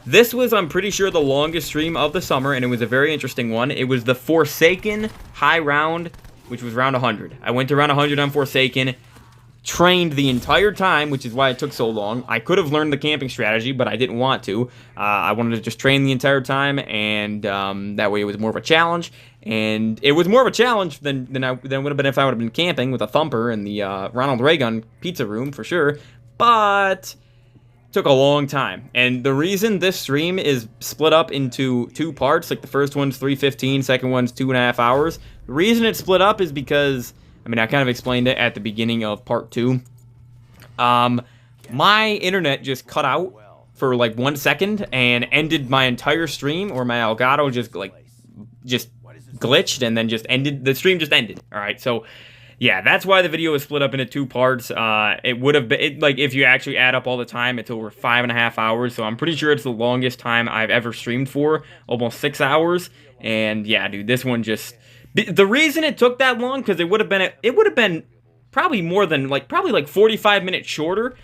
This was, I'm pretty sure, the longest stream of the summer, and it was a very interesting one. It was the Forsaken High Round, which was round 100. I went to round 100 on Forsaken. trained the entire time, which is why it took so long. I could have learned the camping strategy, but I didn't want to. I wanted to just train the entire time, and that way it was more of a challenge. And it was more of a challenge than would have been if I would have been camping with a thumper in the Ronald Reagan pizza room, for sure. But took a long time. And the reason this stream is split up into 2 parts, like the first one's 3:15, second one's 2.5 hours. The reason it's split up is because, I mean, I kind of explained it at the beginning of part 2. My internet just cut out for like 1 second and ended my entire stream, or my Elgato just glitched and then just ended. The stream just ended. All right, so yeah, that's why the video is split up into 2 parts. It would have been, like, if you actually add up all the time, it's over 5.5 hours. So I'm pretty sure it's the longest time I've ever streamed for, almost 6 hours. And yeah, dude, this one just, the reason it took that long, because it would have been probably more than probably like 45 minutes shorter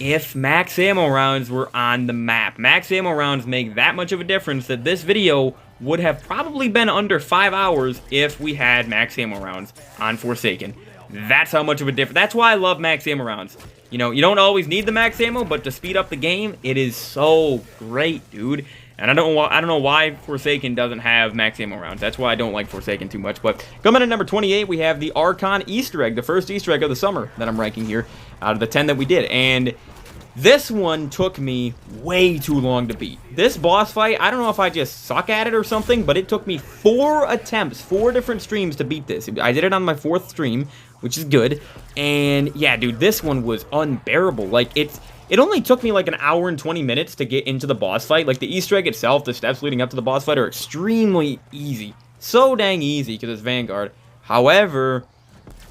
if max ammo rounds were on the map. Max ammo rounds make that much of a difference that this video would have probably been under 5 hours if we had max ammo rounds on Forsaken. That's how much of a difference. That's why I love max ammo rounds. You know, you don't always need the max ammo, but to speed up the game, it is so great, dude. And I don't know why Forsaken doesn't have max ammo rounds. That's why I don't like Forsaken too much. But coming in at number 28, we have the Archon Easter egg, the first Easter egg of the summer that I'm ranking here out of the 10 that we did. And this one took me way too long to beat. This boss fight, I don't know if I just suck at it or something, but it took me 4 attempts, 4 different streams to beat this. I did it on my 4th stream, which is good. And yeah, dude, this one was unbearable. Like, it only took me like an hour and 20 minutes to get into the boss fight. Like, the Easter egg itself, the steps leading up to the boss fight are extremely easy. So dang easy because it's Vanguard. However,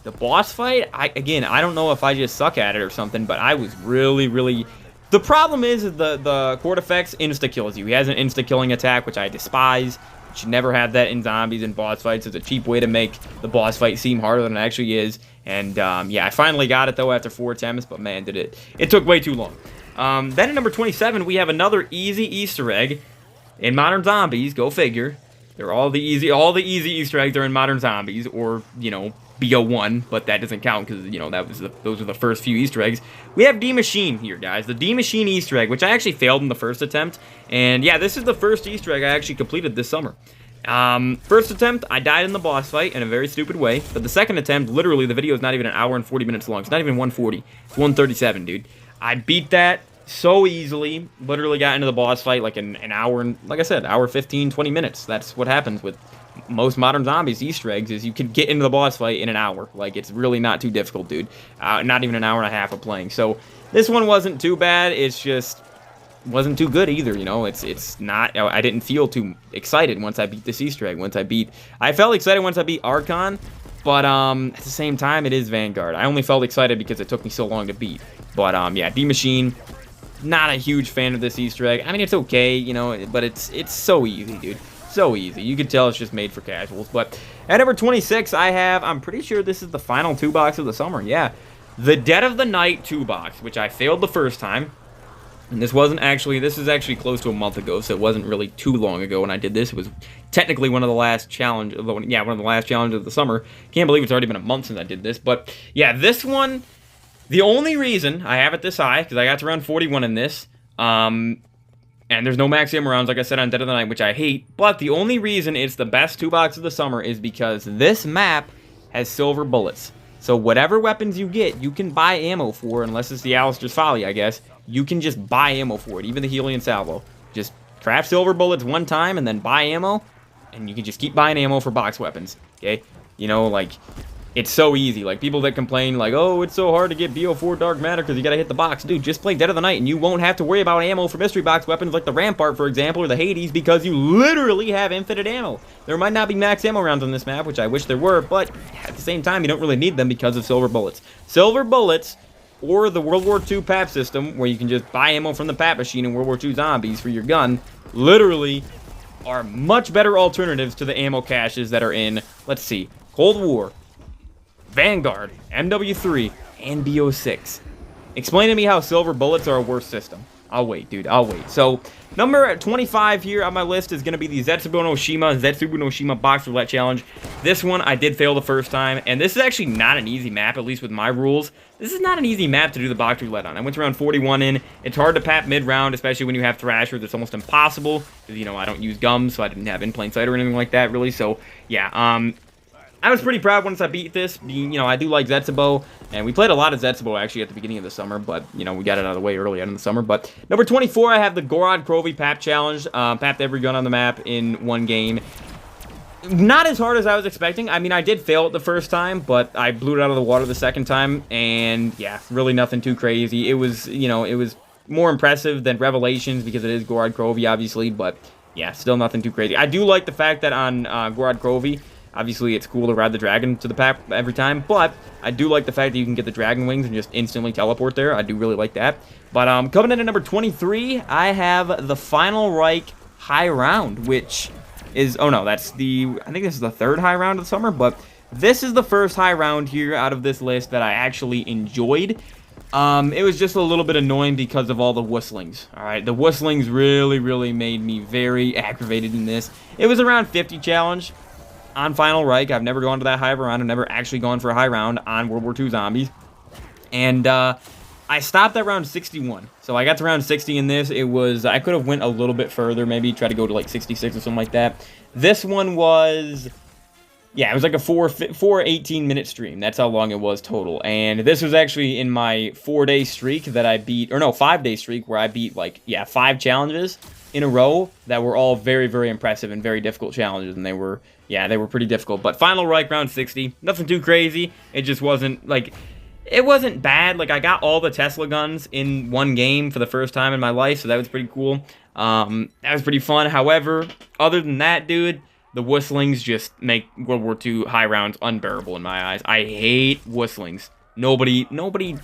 the boss fight, I don't know if I just suck at it or something, but I was really... The problem is the Court Effects insta-kills you. He has an insta-killing attack, which I despise. You should never have that in zombies and boss fights. It's a cheap way to make the boss fight seem harder than it actually is. And yeah, I finally got it though after 4 attempts, but man, it took way too long. Then at number 27, we have another easy Easter egg in Modern Zombies. Go figure. They're all the easy Easter eggs are in Modern Zombies, or, you know, BO1, but that doesn't count because, you know, those are the first few Easter eggs. We have D-Machine here, guys. The D-Machine Easter egg, which I actually failed in the first attempt. And yeah, this is the first Easter egg I actually completed this summer. First attempt, I died in the boss fight in a very stupid way. But the second attempt, literally, the video is not even an hour and 40 minutes long. It's not even 140. It's 137, dude. I beat that so easily. Literally got into the boss fight like an hour and, like I said, hour 15, 20 minutes. That's what happens with most Modern Zombies Easter eggs, is you can get into the boss fight in an hour. Like, it's really not too difficult, dude. Not even an hour and a half of playing. So this one wasn't too bad. It's just wasn't too good either, you know. It's not, I didn't feel too excited once I beat this Easter egg. I felt excited once I beat Archon, but at the same time, it is Vanguard. I only felt excited because it took me so long to beat. But yeah, D-Machine, not a huge fan of this Easter egg. I mean, it's okay, you know, but it's so easy, dude. So easy. You can tell it's just made for casuals. But at number 26, I'm pretty sure this is the final 2-box of the summer. Yeah, the Dead of the Night 2-box, which I failed the first time. And this is actually close to a month ago, so it wasn't really too long ago when I did this. It was technically one of the last challenges of the summer. Can't believe it's already been a month since I did this. But yeah, this one, the only reason I have it this high, because I got to round 41 in this, and there's no max ammo rounds, like I said, on Dead of the Night, which I hate. But the only reason it's the best 2-box of the summer is because this map has silver bullets. So whatever weapons you get, you can buy ammo for, unless it's the Alistair's Folly, I guess. You can just buy ammo for it, even the Helion Salvo. Just craft silver bullets one time and then buy ammo, and you can just keep buying ammo for box weapons, okay? You know, like, it's so easy. Like, people that complain, like, oh, it's so hard to get BO4 Dark Matter because you gotta hit the box. Dude, just play Dead of the Night, and you won't have to worry about ammo for mystery box weapons like the Rampart, for example, or the Hades, because you literally have infinite ammo. There might not be max ammo rounds on this map, which I wish there were, but at the same time, you don't really need them because of silver bullets. Silver bullets, or the World War II PAP system, where you can just buy ammo from the PAP machine in World War II Zombies for your gun, literally are much better alternatives to the ammo caches that are in, let's see, Cold War, Vanguard, MW3, and BO6. Explain to me how silver bullets are a worse system. I'll wait, dude. I'll wait. So, number 25 here on my list is going to be the Zetsubo no Shima Box Roulette Challenge. This one, I did fail the first time, and this is actually not an easy map, at least with my rules. This is not an easy map to do the Box Roulette on. I went to round 41 in. It's hard to pap mid-round, especially when you have Thrashers. It's almost impossible, because, you know, I don't use gums, so I didn't have in plain sight or anything like that, really. So, yeah, I was pretty proud once I beat this. You know, I do like Zetsubo, and we played a lot of Zetsubo actually at the beginning of the summer, but, you know, we got it out of the way early on in the summer. But number 24, I have the Gorod Krovi Pap Challenge. Papped every gun on the map in one game. Not as hard as I was expecting. I mean, I did fail it the first time, but I blew it out of the water the second time, and yeah, really nothing too crazy. It was, you know, it was more impressive than Revelations because it is Gorod Krovi, obviously, but yeah, still nothing too crazy. I do like the fact that on Gorod Krovi, obviously, it's cool to ride the dragon to the pack every time, but I do like the fact that you can get the dragon wings and just instantly teleport there. I do really like that. But coming in at number 23, I have the Final Reich High Round, which is, oh no, that's the, I think this is the third high round of the summer, but this is the first high round here out of this list that I actually enjoyed. It was just a little bit annoying because of all the whistlings. Alright, the whistlings really made me very aggravated in this. It was around 50 challenge on Final Reich. I've never gone to that high of a round. I've never actually gone for a high round on World War II Zombies. And I stopped at round 61. So I got to round 60 in this. It was, I could have went a little bit further, maybe try to go to like 66 or something like that. This one was, yeah, it was like a 18-minute stream. That's how long it was total. And this was actually in my 4-day streak that I beat, or no, 5-day streak where I beat like, yeah, 5 challenges in a row that were all very impressive and very difficult challenges. And they were, yeah, they were pretty difficult. But Final Reich round 60, nothing too crazy. It just wasn't, like, it wasn't bad. Like, I got all the Tesla guns in one game for the first time in my life, so that was pretty cool. That was pretty fun. However, other than that, dude, the whistlings just make World War II high rounds unbearable in my eyes. I hate whistlings. Nobody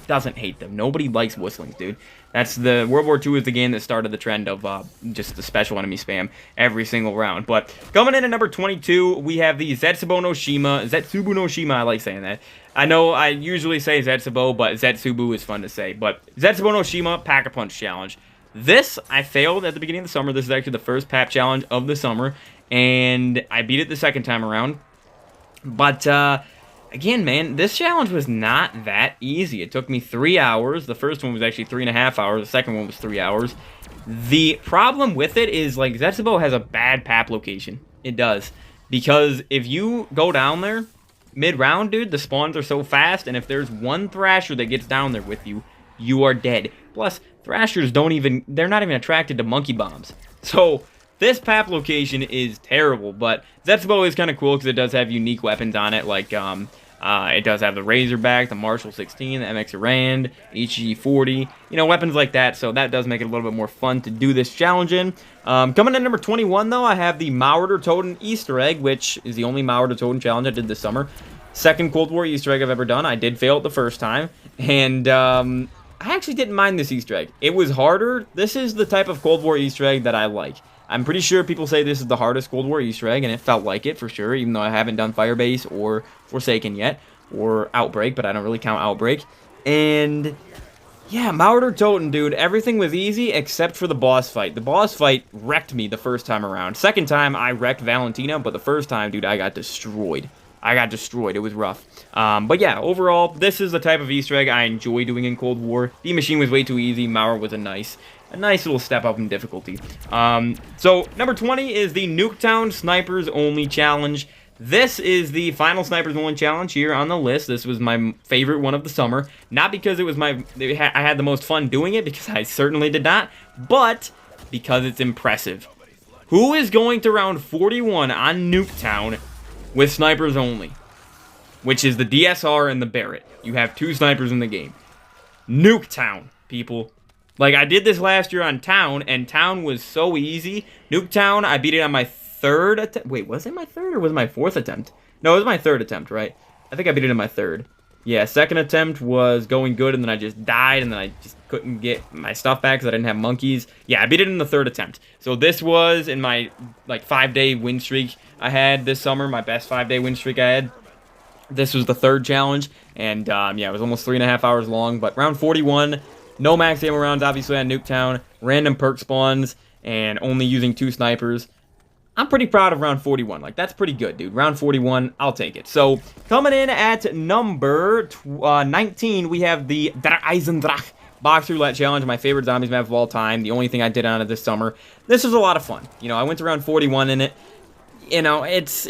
doesn't hate them. Nobody likes whistlings, dude. That's the World War II is the game that started the trend of just the special enemy spam every single round. But coming in at number 22, we have the Zetsubo no Shima. I like saying that. I know I usually say Zetsubo, but Zetsubu is fun to say. But Zetsubo no Shima Pack-a-Punch Challenge. This, I failed at the beginning of the summer. This is actually the first PAP challenge of the summer. And I beat it the second time around. But, again, man, this challenge was not that easy. It took me 3 hours. The first one was actually 3.5 hours. The second one was 3 hours. The problem with it is, like, Zetsubo has a bad PAP location. It does. Because if you go down there mid-round, dude, the spawns are so fast, and if there's one Thrasher that gets down there with you, you are dead. Plus, Thrashers they're not even attracted to monkey bombs. So, this PAP location is terrible, but Zetsubo is kind of cool because it does have unique weapons on it, like, it does have the Razorback, the Marshall 16, the MX Rand, HG40, you know, weapons like that, so that does make it a little bit more fun to do this challenge in. Coming in at number 21, though, I have the Mauerder Toten Easter Egg, which is the only Mauerder Toten challenge I did this summer. Second Cold War Easter egg I've ever done. I did fail it the first time, and I actually didn't mind this Easter egg. It was harder. This is the type of Cold War Easter egg that I like. I'm pretty sure people say this is the hardest Cold War Easter egg, and it felt like it for sure, even though I haven't done Firebase or Forsaken yet, or Outbreak, but I don't really count Outbreak. And yeah, Mauerder Toten, dude, everything was easy except for the boss fight. The boss fight wrecked me the first time around. Second time, I wrecked Valentina, but the first time, dude, I got destroyed. It was rough. But yeah, overall, this is the type of Easter egg I enjoy doing in Cold War. The machine was way too easy. Mauer was a nice little step up in difficulty. So, number 20 is the Nuketown Snipers Only Challenge. This is the final Snipers Only Challenge here on the list. This was my favorite one of the summer. Not because it was I had the most fun doing it, because I certainly did not, but because it's impressive. Who is going to round 41 on Nuketown with snipers only? Which is the DSR and the Barrett. You have 2 snipers in the game. Nuketown, people. Like, I did this last year on Town, and Town was so easy. Nuketown, I beat it on my 3rd attempt. Wait, was it my 3rd or was it my 4th attempt? No, it was my 3rd attempt, right? I think I beat it in my 3rd. Yeah, 2nd attempt was going good, and then I just died, and then I just couldn't get my stuff back because I didn't have monkeys. Yeah, I beat it in the 3rd attempt. So this was in my, like, 5-day win streak I had this summer, my best 5-day win streak I had. This was the 3rd challenge, and, yeah, it was almost 3.5 hours long, but round 41, No max ammo rounds, obviously, on Nuketown. Random perk spawns, and only using 2 snipers. I'm pretty proud of round 41. Like, that's pretty good, dude. Round 41, I'll take it. So, coming in at number 19, we have the Der Eisendrach Box Roulette Challenge, my favorite zombies map of all time. The only thing I did on it this summer. This was a lot of fun. You know, I went to round 41 in it. You know, it's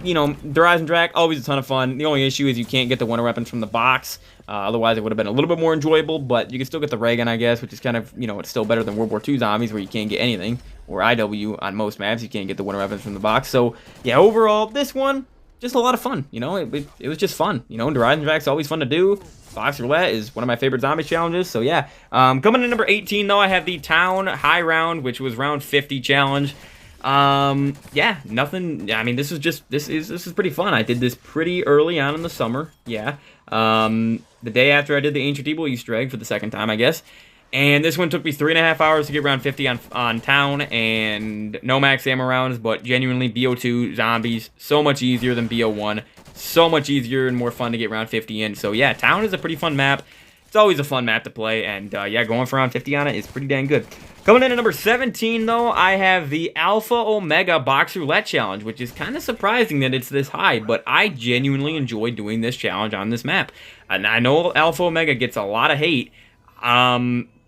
you know, Der Eisendrach, always a ton of fun. The only issue is you can't get the winter weapons from the box. Otherwise, it would have been a little bit more enjoyable, but you can still get the ray gun, I guess, which is kind of, you know, it's still better than World War II zombies, where you can't get anything. Or IW on most maps, you can't get the winter weapons from the box. So, yeah, overall, this one, just a lot of fun. You know, it was just fun. You know, Der Eisendrach's always fun to do. Box Roulette is one of my favorite zombie challenges, so yeah. Coming in number 18, though, I have the Town High Round, which was round 50 challenge. Yeah, nothing. I mean, this is pretty fun. I did this pretty early on in the summer. Yeah. The day after I did the Ancient Evil Easter egg for the second time, I guess. And this one took me 3.5 hours to get round 50 on Town, and no max ammo rounds, but genuinely BO2 zombies, so much easier than BO1. So much easier and more fun to get round 50 in. So yeah, Town is a pretty fun map. It's always a fun map to play, and yeah, going for round 50 on it is pretty dang good. Coming in at number 17, though, I have the Alpha Omega Box Roulette Challenge, which is kind of surprising that it's this high, but I genuinely enjoy doing this challenge on this map. And I know Alpha Omega gets a lot of hate,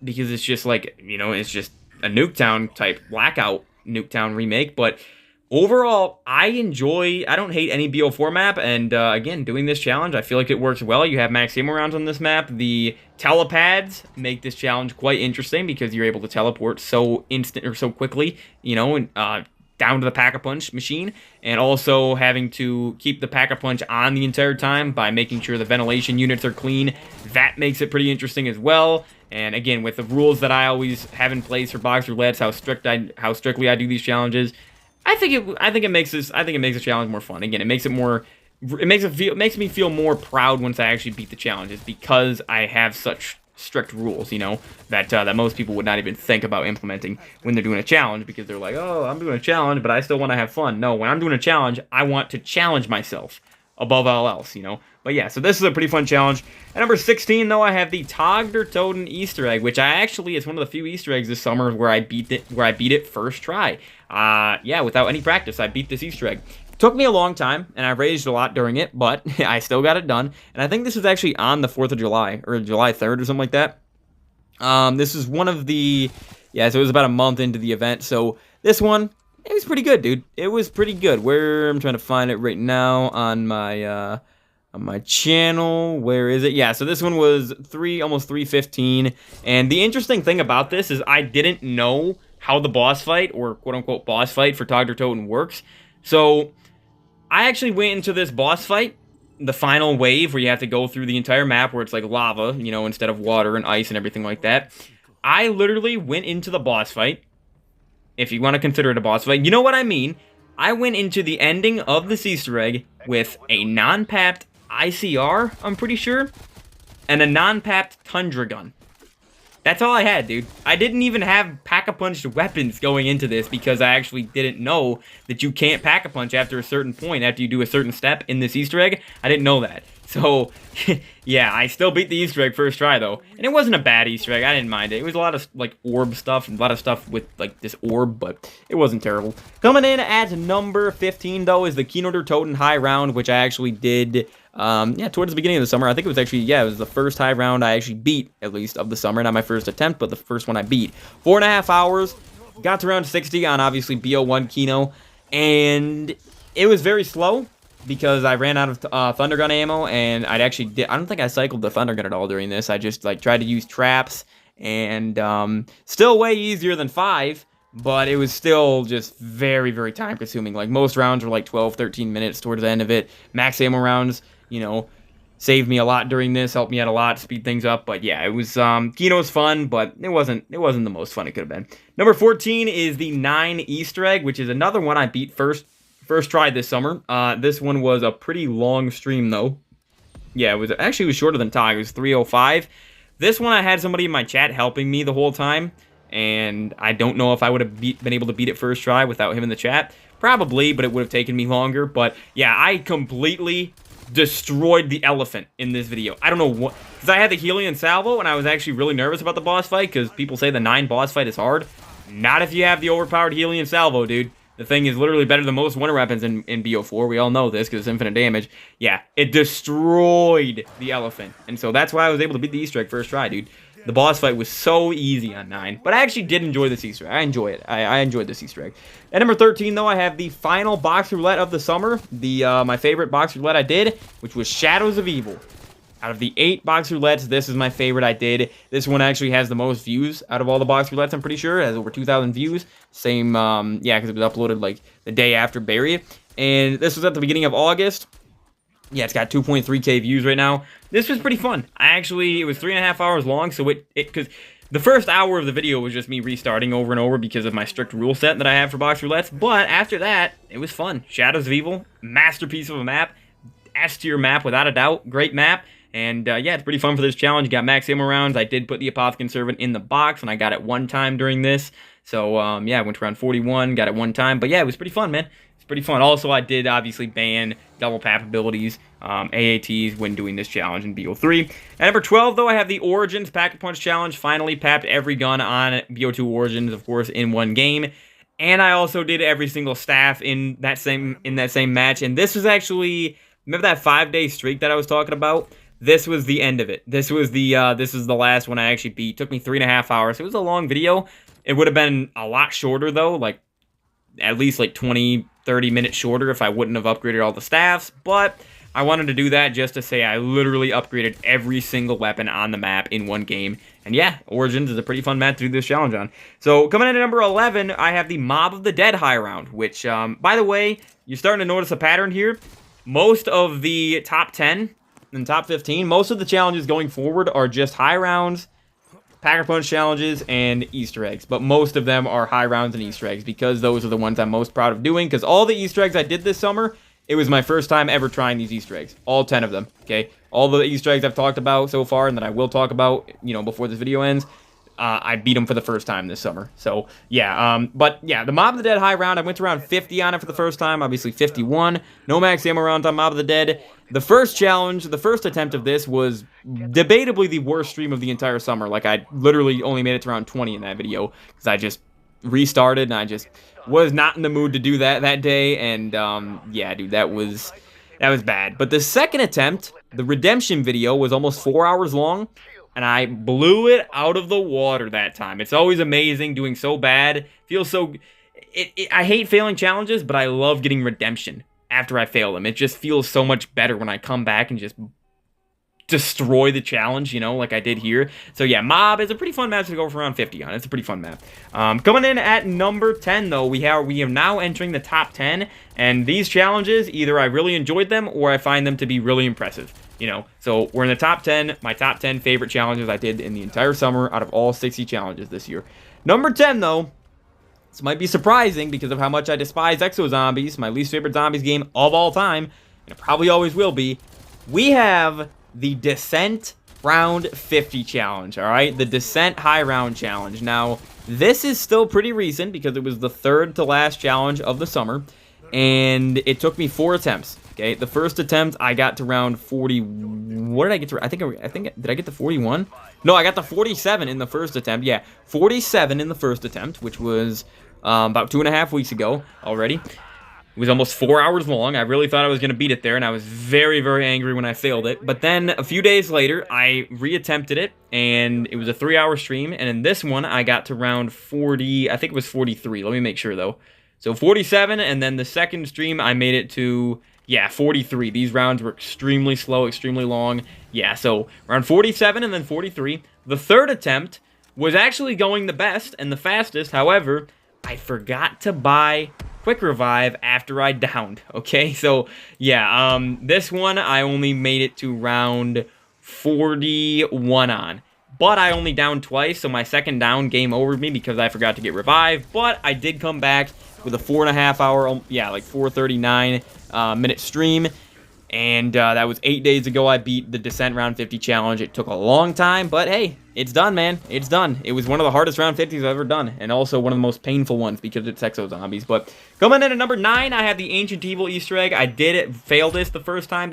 because it's just like, you know, it's just a Nuketown type Blackout Nuketown remake, but overall, I don't hate any BO4 map, and again, doing this challenge, I feel like it works well. You have max ammo rounds on this map. The telepads make this challenge quite interesting because you're able to teleport so instant or so quickly, you know, and down to the Pack-a-Punch machine, and also having to keep the Pack-a-Punch on the entire time by making sure the ventilation units are clean. That makes it pretty interesting as well. And again, with the rules that I always have in place for box roulettes, how strictly I do these challenges, I think it makes the challenge more fun. Again, it makes me feel more proud once I actually beat the challenges, because I have such strict rules, you know, that most people would not even think about implementing when they're doing a challenge, because they're like, oh, I'm doing a challenge, but I still want to have fun. No, when I'm doing a challenge, I want to challenge myself above all else, you know. But yeah, so this is a pretty fun challenge. At number 16, though, I have the Tag der Toten Easter egg, which is one of the few Easter eggs this summer where I beat it first try. Yeah, without any practice, I beat this Easter egg. Took me a long time, and I raged a lot during it, but I still got it done. And I think this was actually on the 4th of July, or July 3rd or something like that. This is one of the, yeah, so it was about a month into the event. So this one, it was pretty good, dude. It was pretty good. I'm trying to find it right now on my channel. Where is it? Yeah, so this one was almost 3:15. And the interesting thing about this is I didn't know how the boss fight, or quote-unquote boss fight, for Tag der Toten works. So I actually went into this boss fight, the final wave, where you have to go through the entire map, where it's like lava, you know, instead of water and ice and everything like that. I literally went into the boss fight, if you want to consider it a boss fight. You know what I mean. I went into the ending of this Easter egg with a non-papped ICR, I'm pretty sure, and a non-papped Tundra gun. That's all I had, dude. I didn't even have Pack-a-Punched weapons going into this, because I actually didn't know that you can't Pack-a-Punch after a certain point, after you do a certain step in this Easter egg. I didn't know that. So, yeah, I still beat the Easter egg first try, though. And it wasn't a bad Easter egg. I didn't mind it. It was a lot of, like, orb stuff, and a lot of stuff with, like, this orb, but it wasn't terrible. Coming in at number 15, though, is the Kino der Toten High Round, which I actually did, yeah, towards the beginning of the summer. I think it was actually, yeah, it was the first high round I actually beat, at least, of the summer. Not my first attempt, but the first one I beat. 4.5 hours, got to round 60 on, obviously, BO1 Kino, and it was very slow, because I ran out of Thunder Gun ammo, and I don't think I cycled the Thunder Gun at all during this. I just, like, tried to use traps, and still way easier than 5, but it was still just very, very time consuming. Like, most rounds were like 12, 13 minutes towards the end of it. Max ammo rounds, you know, saved me a lot during this, helped me out a lot, speed things up. But yeah, it was, Kino's fun, but it wasn't the most fun it could have been. Number 14 is the 9 Easter egg, which is another one I beat first try this summer. This one was a pretty long stream, though. Yeah, it was shorter than Tag. It was 3:05. This one I had somebody in my chat helping me the whole time, and I don't know if I would have been able to beat it first try without him in the chat. Probably, but it would have taken me longer. But yeah, I completely destroyed the elephant in this video. I don't know what, because I had the Helion Salvo, and I was actually really nervous about the boss fight, because people say the 9 boss fight is hard. Not if you have the overpowered Helion Salvo, dude. The thing is literally better than most winter weapons in BO4. We all know this, because it's infinite damage. Yeah, it destroyed the elephant, and so that's why I was able to beat the Easter egg first try, dude. The boss fight was so easy on 9, but I actually did enjoy this Easter egg. I enjoy it. I enjoyed this Easter egg. At number 13, though, I have the final box roulette of the summer. My favorite box roulette I did, which was Shadows of Evil. Out of the 8 box roulettes, this is my favorite I did. This one actually has the most views out of all the box roulettes, I'm pretty sure. It has over 2,000 views. Same, yeah, because it was uploaded, like, the day after Bury. And this was at the beginning of August. Yeah, it's got 2.3k views right now. This was pretty fun. It was 3.5 hours long, so because the first hour of the video was just me restarting over and over because of my strict rule set that I have for box roulettes, but after that, it was fun. Shadows of Evil, masterpiece of a map, S-tier map without a doubt, great map, and yeah, it's pretty fun for this challenge. You got max ammo rounds. I did put the Apothicon Servant in the box, and I got it one time during this, so yeah, I went to round 41, got it one time, but yeah, it was pretty fun, man. Pretty fun. Also, I did obviously ban double pap abilities, AATs, when doing this challenge in BO3. At number 12, though, I have the Origins Pack-a-Punch Challenge. Finally papped every gun on BO2 Origins, of course, in one game. And I also did every single staff in that same match. And this was actually, remember that 5-day streak that I was talking about? This was the end of it. This was the last one I actually beat. It took me 3.5 hours. It was a long video. It would have been a lot shorter, though, like at least like 20, 30 minutes shorter if I wouldn't have upgraded all the staffs, but I wanted to do that just to say I literally upgraded every single weapon on the map in one game. And yeah, Origins is a pretty fun map to do this challenge on. So coming in at number 11, I have the Mob of the Dead high round, which, by the way, you're starting to notice a pattern here. Most of the top 10 and top 15, most of the challenges going forward are just high rounds, Pack-a-Punch challenges, and Easter eggs. But most of them are high rounds and Easter eggs because those are the ones I'm most proud of doing. Because all the Easter eggs I did this summer, it was my first time ever trying these Easter eggs. All 10 of them, okay? All the Easter eggs I've talked about so far and that I will talk about, you know, before this video ends, I beat them for the first time this summer. So, yeah, but yeah, the Mob of the Dead high round, I went to around 50 on it for the first time, obviously 51. No max ammo rounds on Mob of the Dead. The first challenge, the first attempt of this was debatably the worst stream of the entire summer. Like, I literally only made it to around 20 in that video because I just restarted and I just was not in the mood to do that day. And, yeah, dude, that was bad. But the second attempt, the Redemption video, was almost 4 hours long. And I blew it out of the water that time. It's always amazing doing so bad. Feels so... I hate failing challenges, but I love getting redemption after I fail them. It just feels so much better when I come back and just destroy the challenge, you know, like I did here. So yeah, Mob is a pretty fun map to go for around 50 on. It's a pretty fun map. Coming in at number 10, though, we are now entering the top 10. And these challenges, either I really enjoyed them or I find them to be really impressive. You know, so we're in the top 10, my top 10 favorite challenges I did in the entire summer out of all 60 challenges this year. Number 10, though, this might be surprising because of how much I despise Exo Zombies, my least favorite zombies game of all time, and it probably always will be. We have the Descent Round 50 challenge, all right? The Descent High Round challenge. Now, this is still pretty recent because it was the third to last challenge of the summer, and it took me 4 attempts. Okay, the first attempt, I got to round 40. What did I get to? I think, did I get to 41? No, I got to 47 in the first attempt. Yeah, 47 in the first attempt, which was about 2.5 weeks ago already. It was almost 4 hours long. I really thought I was going to beat it there, and I was very, very angry when I failed it. But then a few days later, I reattempted it, and it was a 3-hour stream. And in this one, I got to round 40. I think it was 43. Let me make sure, though. So 47, and then the second stream, I made it to... yeah, 43. These rounds were extremely slow, extremely long. Yeah, so round 47 and then 43. The third attempt was actually going the best and the fastest. However, I forgot to buy Quick Revive after I downed. Okay, so yeah, this one I only made it to round 41 on. But I only downed twice, so my second down game over me because I forgot to get revived. But I did come back with a 4.5 hour, yeah, like 4:39 minute stream. And that was 8 days ago. I beat the Descent Round 50 challenge. It took a long time, but hey, it's done, man. It's done. It was one of the hardest Round 50s I've ever done, and also one of the most painful ones because it's Exo Zombies. But coming in at number 9, I have the Ancient Evil Easter egg. I did fail this the first time.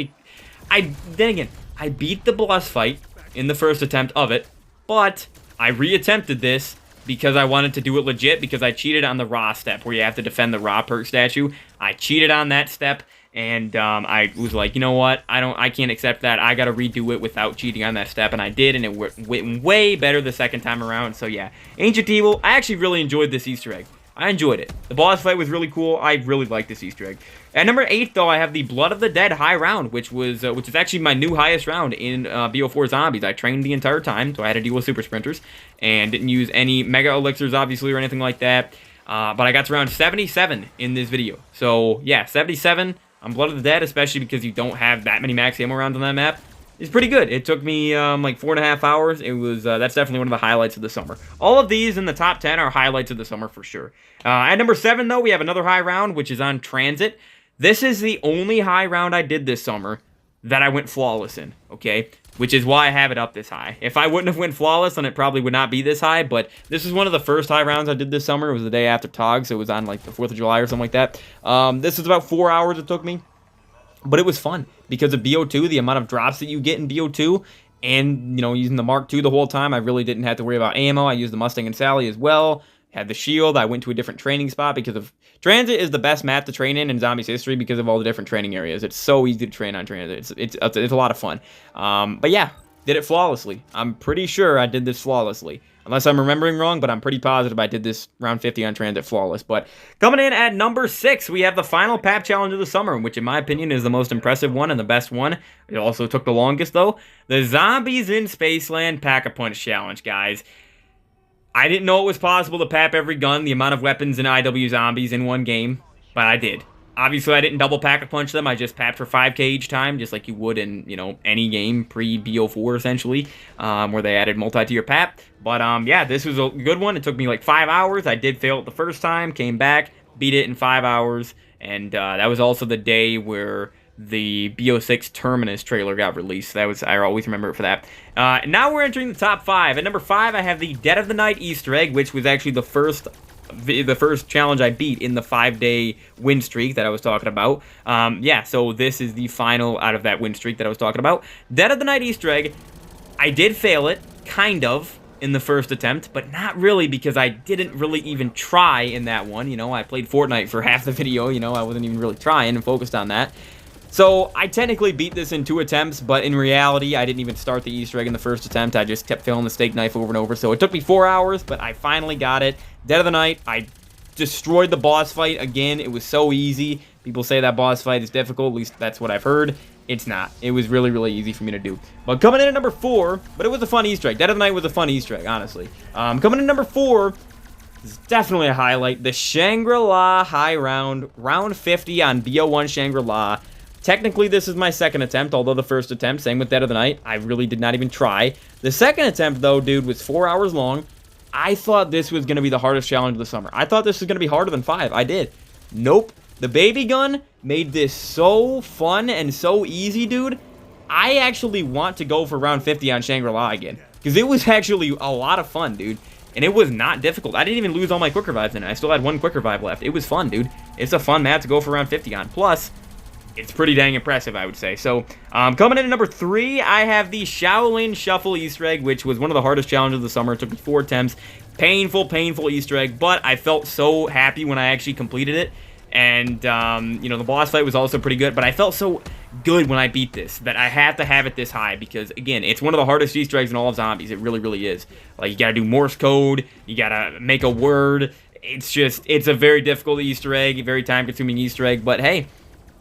Then again, I beat the boss fight in the first attempt of it, but I re-attempted this because I wanted to do it legit, because I cheated on the Ra step where you have to defend the Ra perk statue. I cheated on that step, and I was like, you know what? I can't accept that. I gotta redo it without cheating on that step, and I did, and it went way better the second time around. So yeah, Ancient Evil. I actually really enjoyed this Easter egg. I enjoyed it. The boss fight was really cool. I really liked this Easter egg. At number 8, though, I have the Blood of the Dead high round, which is actually my new highest round in BO4 Zombies. I trained the entire time, so I had to deal with super sprinters, and didn't use any mega elixirs, obviously, or anything like that. But I got to round 77 in this video. So yeah, 77 on Blood of the Dead, especially because you don't have that many max ammo rounds on that map, is pretty good. It took me like 4.5 hours. It was that's definitely one of the highlights of the summer. All of these in the top 10 are highlights of the summer for sure. At number 7, though, we have another high round, which is on Transit. This is the only high round I did this summer that I went flawless in, okay? Which is why I have it up this high. If I wouldn't have went flawless, then it probably would not be this high, but this is one of the first high rounds I did this summer. It was the day after TOG, so it was on like the 4th of July or something like that. This is about 4 hours it took me, but it was fun because of BO2, the amount of drops that you get in BO2, and, you know, using the Mark II the whole time, I really didn't have to worry about ammo. I used the Mustang and Sally as well. Had the shield. I went to a different training spot because of Transit is the best map to train in Zombies history because of all the different training areas. It's so easy to train on Transit. It's a lot of fun. But yeah, did it flawlessly. I'm pretty sure I did this flawlessly. Unless I'm remembering wrong, but I'm pretty positive I did this round 50 on Transit flawless. But coming in at number 6, we have the final PAP challenge of the summer, which in my opinion is the most impressive one and the best one. It also took the longest though. The Zombies in Spaceland Pack-a-Punch challenge, guys. I didn't know it was possible to pap every gun, the amount of weapons in IW Zombies in one game, but I did. Obviously, I didn't double pack-a-punch them. I just papped for 5k each time, just like you would in, you know, any game pre-BO4, essentially, where they added multi-tier pap. But, yeah, this was a good one. It took me like 5 hours. I did fail it the first time, came back, beat it in 5 hours, and that was also the day where the BO6 Terminus trailer got released. That was, I always remember it for that. Now we're entering the top 5. At number 5, I have the Dead of the Night Easter egg, which was actually the first challenge I beat in the 5-day win streak that I was talking about. Yeah, so this is the final out of that win streak that I was talking about. Dead of the Night Easter egg, I did fail it, kind of, in the first attempt, but not really because I didn't really even try in that one. You know, I played Fortnite for half the video, you know, I wasn't even really trying and focused on that. So, I technically beat this in 2 attempts, but in reality, I didn't even start the Easter egg in the first attempt. I just kept failing the steak knife over and over. So, it took me 4 hours, but I finally got it. Dead of the Night, I destroyed the boss fight again. It was so easy. People say that boss fight is difficult, at least that's what I've heard. It's not. It was really, really easy for me to do. But coming in at number 4, but it was a fun Easter egg. Dead of the Night was a fun Easter egg, honestly. Coming in at number 4... is definitely a highlight. The Shangri-La high round, round 50 on BO1 Shangri-La. Technically, this is my second attempt, although the first attempt, same with Dead of the Night, I really did not even try. The second attempt, though, dude, was 4 hours long. I thought this was going to be the hardest challenge of the summer. I thought this was going to be harder than 5. I did. Nope. The baby gun made this so fun and so easy, dude. I actually want to go for round 50 on Shangri-La again, because it was actually a lot of fun, dude. And it was not difficult. I didn't even lose all my quick revives in it. I still had 1 quick revive left. It was fun, dude. It's a fun map to go for round 50 on. Plus, it's pretty dang impressive, I would say. So, coming in at number 3, I have the Shaolin Shuffle Easter egg, which was one of the hardest challenges of the summer. It took me 4 attempts. Painful, painful Easter egg, but I felt so happy when I actually completed it. And, you know, the boss fight was also pretty good, but I felt so good when I beat this that I have to have it this high because, again, it's one of the hardest Easter eggs in all of Zombies. It really, really is. Like, you gotta do Morse code, you gotta make a word. It's a very difficult Easter egg, a very time-consuming Easter egg, but hey,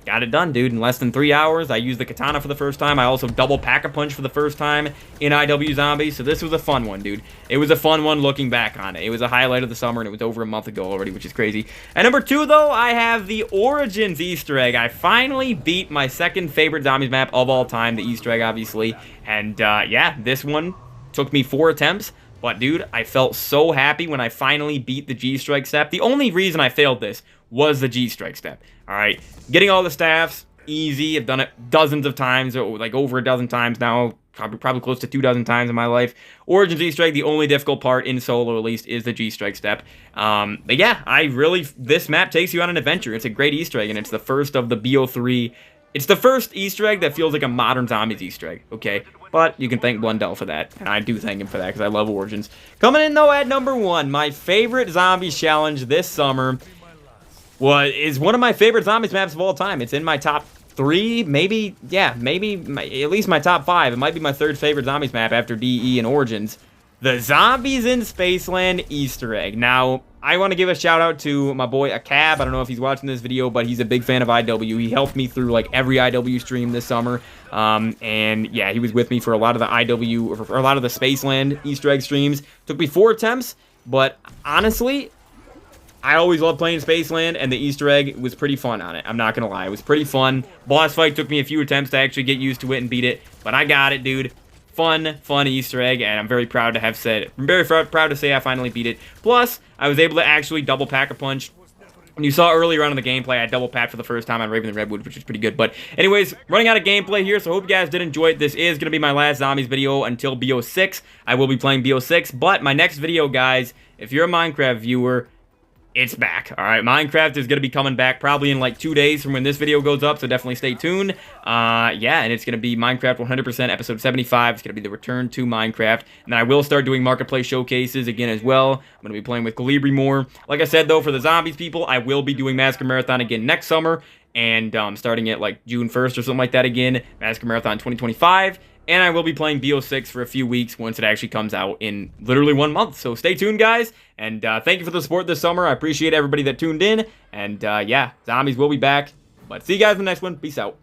got it done, dude, in less than 3 hours. I used the katana for the first time. I also double pack-a-punch for the first time in IW Zombies, so this was a fun one, dude. It was a fun one looking back on it. It was a highlight of the summer, and it was over a month ago already, which is crazy. At number 2, though, I have the Origins Easter egg. I finally beat my second favorite Zombies map of all time, the Easter egg, obviously. And, yeah, this one took me 4 attempts. But, dude, I felt so happy when I finally beat the G-Strike step. The only reason I failed this was the G-Strike step. All right, getting all the staffs, easy. I've done it dozens of times, or like over a dozen times now, probably close to 2 dozen times in my life. Origins G-Strike, the only difficult part in solo, at least, is the G-Strike step. But yeah, this map takes you on an adventure. It's a great Easter egg, and it's the first of the BO3 It's the first Easter egg that feels like a modern Zombies Easter egg, okay? But you can thank Blundell for that, and I do thank him for that because I love Origins. Coming in, though, at number 1, my favorite Zombies challenge this summer is one of my favorite Zombies maps of all time. It's in my top 3, maybe, yeah, maybe at least my top 5. It might be my 3rd favorite Zombies map after DE and Origins. The Zombies in Spaceland Easter egg. Now, I want to give a shout out to my boy Acab. I don't know if he's watching this video, but he's a big fan of IW. He helped me through like every IW stream this summer. And yeah, he was with me for a lot of the IW, or a lot of the Spaceland Easter egg streams. Took me 4 attempts, but honestly, I always loved playing Spaceland, and the Easter egg was pretty fun on it. I'm not going to lie. It was pretty fun. Boss fight took me a few attempts to actually get used to it and beat it, but I got it, dude. Fun Easter egg, and I'm very proud to have said it. I'm very proud to say I finally beat it. Plus, I was able to actually double pack a punch. And you saw earlier on in the gameplay, I double packed for the first time on Raven the Redwood, which is pretty good. But anyways, running out of gameplay here, so I hope you guys did enjoy it. This is going to be my last Zombies video until BO6. I will be playing BO6, but my next video, guys, if you're a Minecraft viewer, it's back. All right, Minecraft is going to be coming back probably in like 2 days from when this video goes up, so definitely stay tuned. Yeah, and it's going to be Minecraft 100% episode 75. It's going to be the return to Minecraft. And then I will start doing marketplace showcases again as well. I'm going to be playing with Calibri more. Like I said, though, for the Zombies people, I will be doing Massacre Marathon again next summer. And starting at like June 1st or something like that again. Massacre Marathon 2025. And I will be playing BO6 for a few weeks once it actually comes out in literally 1 month. So stay tuned, guys. And thank you for the support this summer. I appreciate everybody that tuned in. And yeah, Zombies will be back. But see you guys in the next one. Peace out.